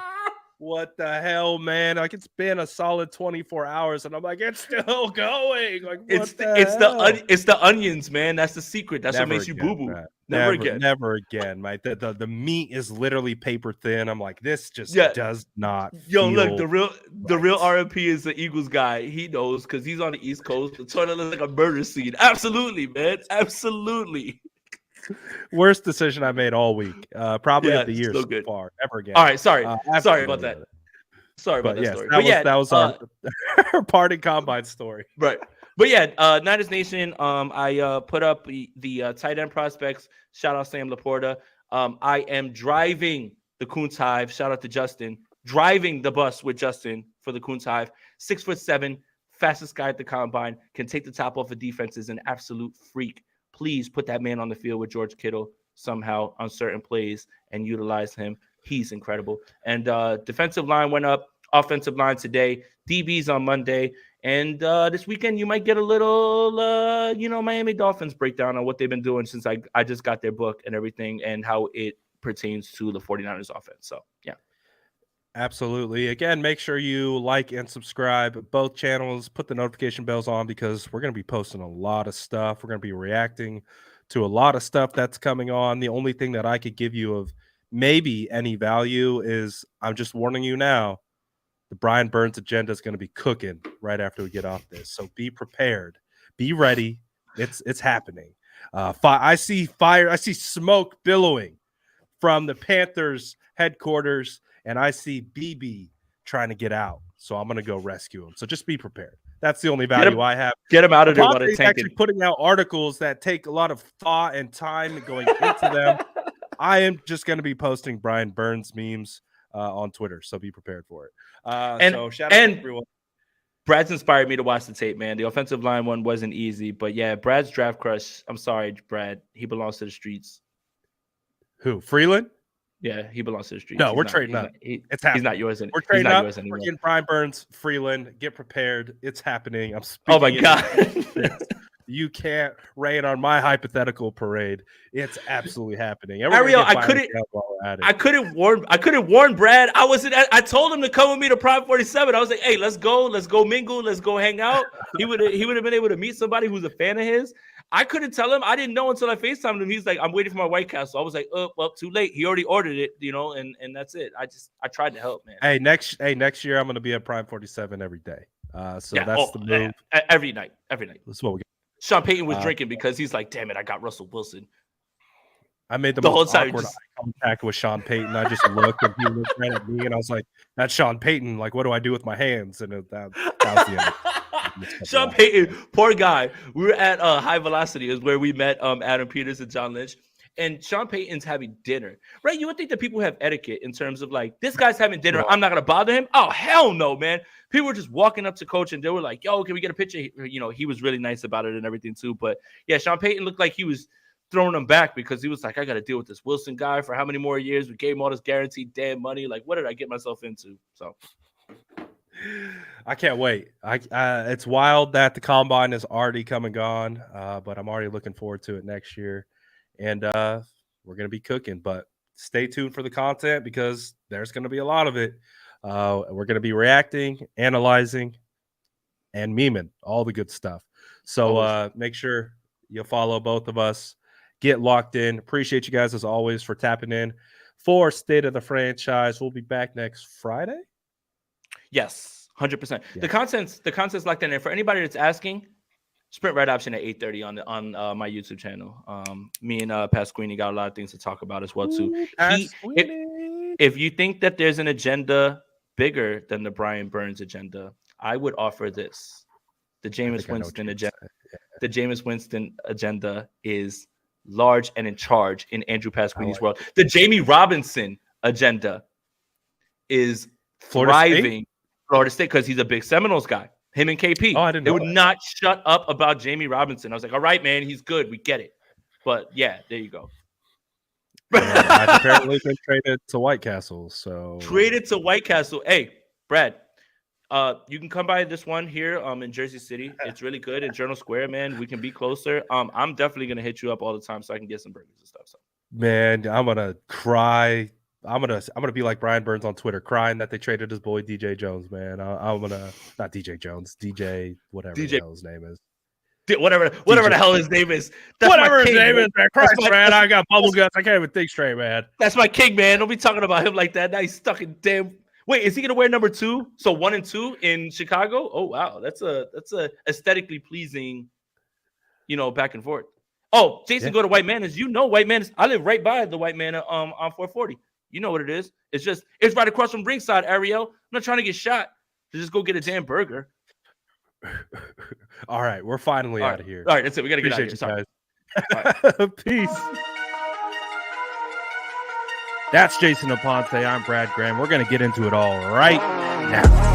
what the hell, man? Like, it's been a solid 24 hours, and I'm like, it's still going. Like, it's the onions, man. That's the secret. That's what makes you boo boo. Never again, mate. The meat is literally paper thin. I'm like, this just does not. Look, the real RMP is the Eagles guy. He knows, because he's on the East Coast. The toilet looks like a murder scene. Absolutely, man. Absolutely. Worst decision I made all week. Probably of the year so far. Never again. All right, sorry. Sorry about that. Sorry about that story. That was our parting combine story. Right. But yeah, Niners Nation, I put up the tight end prospects. Shout out Sam Laporta. I am driving the Coons Hive. Shout out to Justin. Driving the bus with Justin for the Coons Hive. 6'7", fastest guy at the combine, can take the top off of defenses, an absolute freak. Please put that man on the field with George Kittle somehow on certain plays and utilize him. He's incredible. And defensive line went up, offensive line today, DBs on Monday. And this weekend, you might get a little, Miami Dolphins breakdown on what they've been doing since I just got their book and everything, and how it pertains to the 49ers offense. So, yeah. Absolutely. Again, make sure you like and subscribe both channels. Put the notification bells on, because we're going to be posting a lot of stuff. We're going to be reacting to a lot of stuff that's coming on. The only thing that I could give you of maybe any value is, I'm just warning you now, the Brian Burns agenda is going to be cooking right after we get off this. So be prepared. Be ready. It's happening. I see fire. I see smoke billowing from the Panthers headquarters, and I see BB trying to get out. So I'm going to go rescue him. So just be prepared. That's the only value I have. Get him out of there. He's actually putting out articles that take a lot of thought and time going into them. I am just going to be posting Brian Burns memes on Twitter, so be prepared for it. So shout out to everyone. Brad's inspired me to watch the tape, man. The offensive line one wasn't easy, but yeah, Brad's draft crush. I'm sorry, Brad. He belongs to the streets. Who? Freeland? Yeah, he belongs to the streets. No, we're trading up. It's happening. He's not yours anymore. We're trading up. We're getting Brian Burns, Freeland. Get prepared. It's happening. I'm speaking. Oh my God. You can't rain on my hypothetical parade. It's absolutely happening. Ariel, I couldn't warn Brad. I told him to come with me to Prime 47. I was like, hey, let's go mingle, let's go hang out. He would have been able to meet somebody who's a fan of his. I couldn't tell him. I didn't know until I FaceTimed him. He's like, I'm waiting for my White Castle. I was like, oh, well, too late. He already ordered it, and that's it. I tried to help, man. Hey, next year I'm going to be at Prime 47 every day. That's the move. Every night. That's what we got. Sean Payton was drinking because he's like, damn it, I got Russell Wilson. I made the most awkward eye contact with Sean Payton. I just looked and he looked right at me and I was like, that's Sean Payton. Like, what do I do with my hands? And that was the end. Sean Payton, poor guy. We were at High Velocity is where we met Adam Peters and John Lynch. And Sean Payton's having dinner, right? You would think that people have etiquette in terms of like, this guy's having dinner. I'm not going to bother him. Oh, hell no, man. People were just walking up to coach and they were like, yo, can we get a picture? He was really nice about it and everything too. But yeah, Sean Payton looked like he was throwing him back because he was like, I got to deal with this Wilson guy for how many more years? We gave him all this guaranteed damn money. Like, what did I get myself into? So I can't wait. It's wild that the combine is already come and gone, but I'm already looking forward to it next year. And we're going to be cooking, but stay tuned for the content because there's going to be a lot of it. We're going to be reacting, analyzing, and memeing, all the good stuff. So make sure you follow both of us. Get locked in. Appreciate you guys, as always, for tapping in for State of the Franchise. We'll be back next Friday. Yes, 100%. Yeah. The content's locked in. And for anybody that's asking, Sprint Red Option at 8:30 on my YouTube channel. Me and Pasquini got a lot of things to talk about as well too. If you think that there's an agenda bigger than the Brian Burns agenda, I would offer this: the Jameis Winston agenda. Yeah. The Jameis Winston agenda is large and in charge in Andrew Pasquini's world. The Jamie Robinson agenda is thriving. Florida State, because he's a big Seminoles guy. Him and KP. Oh, I didn't know they would not shut up about Jamie Robinson. I was like, all right, man, he's good. We get it. But yeah, there you go. I've apparently been traded to White Castle. So traded to White Castle. Hey, Brad, you can come by this one here in Jersey City. It's really good in Journal Square, man. We can be closer. I'm definitely gonna hit you up all the time so I can get some burgers and stuff. So man, I'm gonna cry. I'm gonna be like Brian Burns on Twitter, crying that they traded his boy DJ Jones, man. I'm gonna not DJ Jones, DJ whatever the hell his name is. Whatever the hell his name is. That's whatever his name is, man. Christ, man. I got bubble guts. I can't even think straight, man. That's my king, man. Don't be talking about him like that. Now he's stuck in damn. Wait, is he gonna wear number 2? So 1 and 2 in Chicago? Oh wow, that's a aesthetically pleasing, back and forth. Oh, Jason, go to White Manors. White Manors. I live right by the White Manor on 440. You know what it is. It's right across from ringside, Ariel. I'm not trying to get shot. Just go get a damn burger. All right, we're finally out of here. All right, that's it. We got to get out of here. Sorry. Right. Peace. That's Jason Aponte. I'm Brad Graham. We're going to get into it all right now.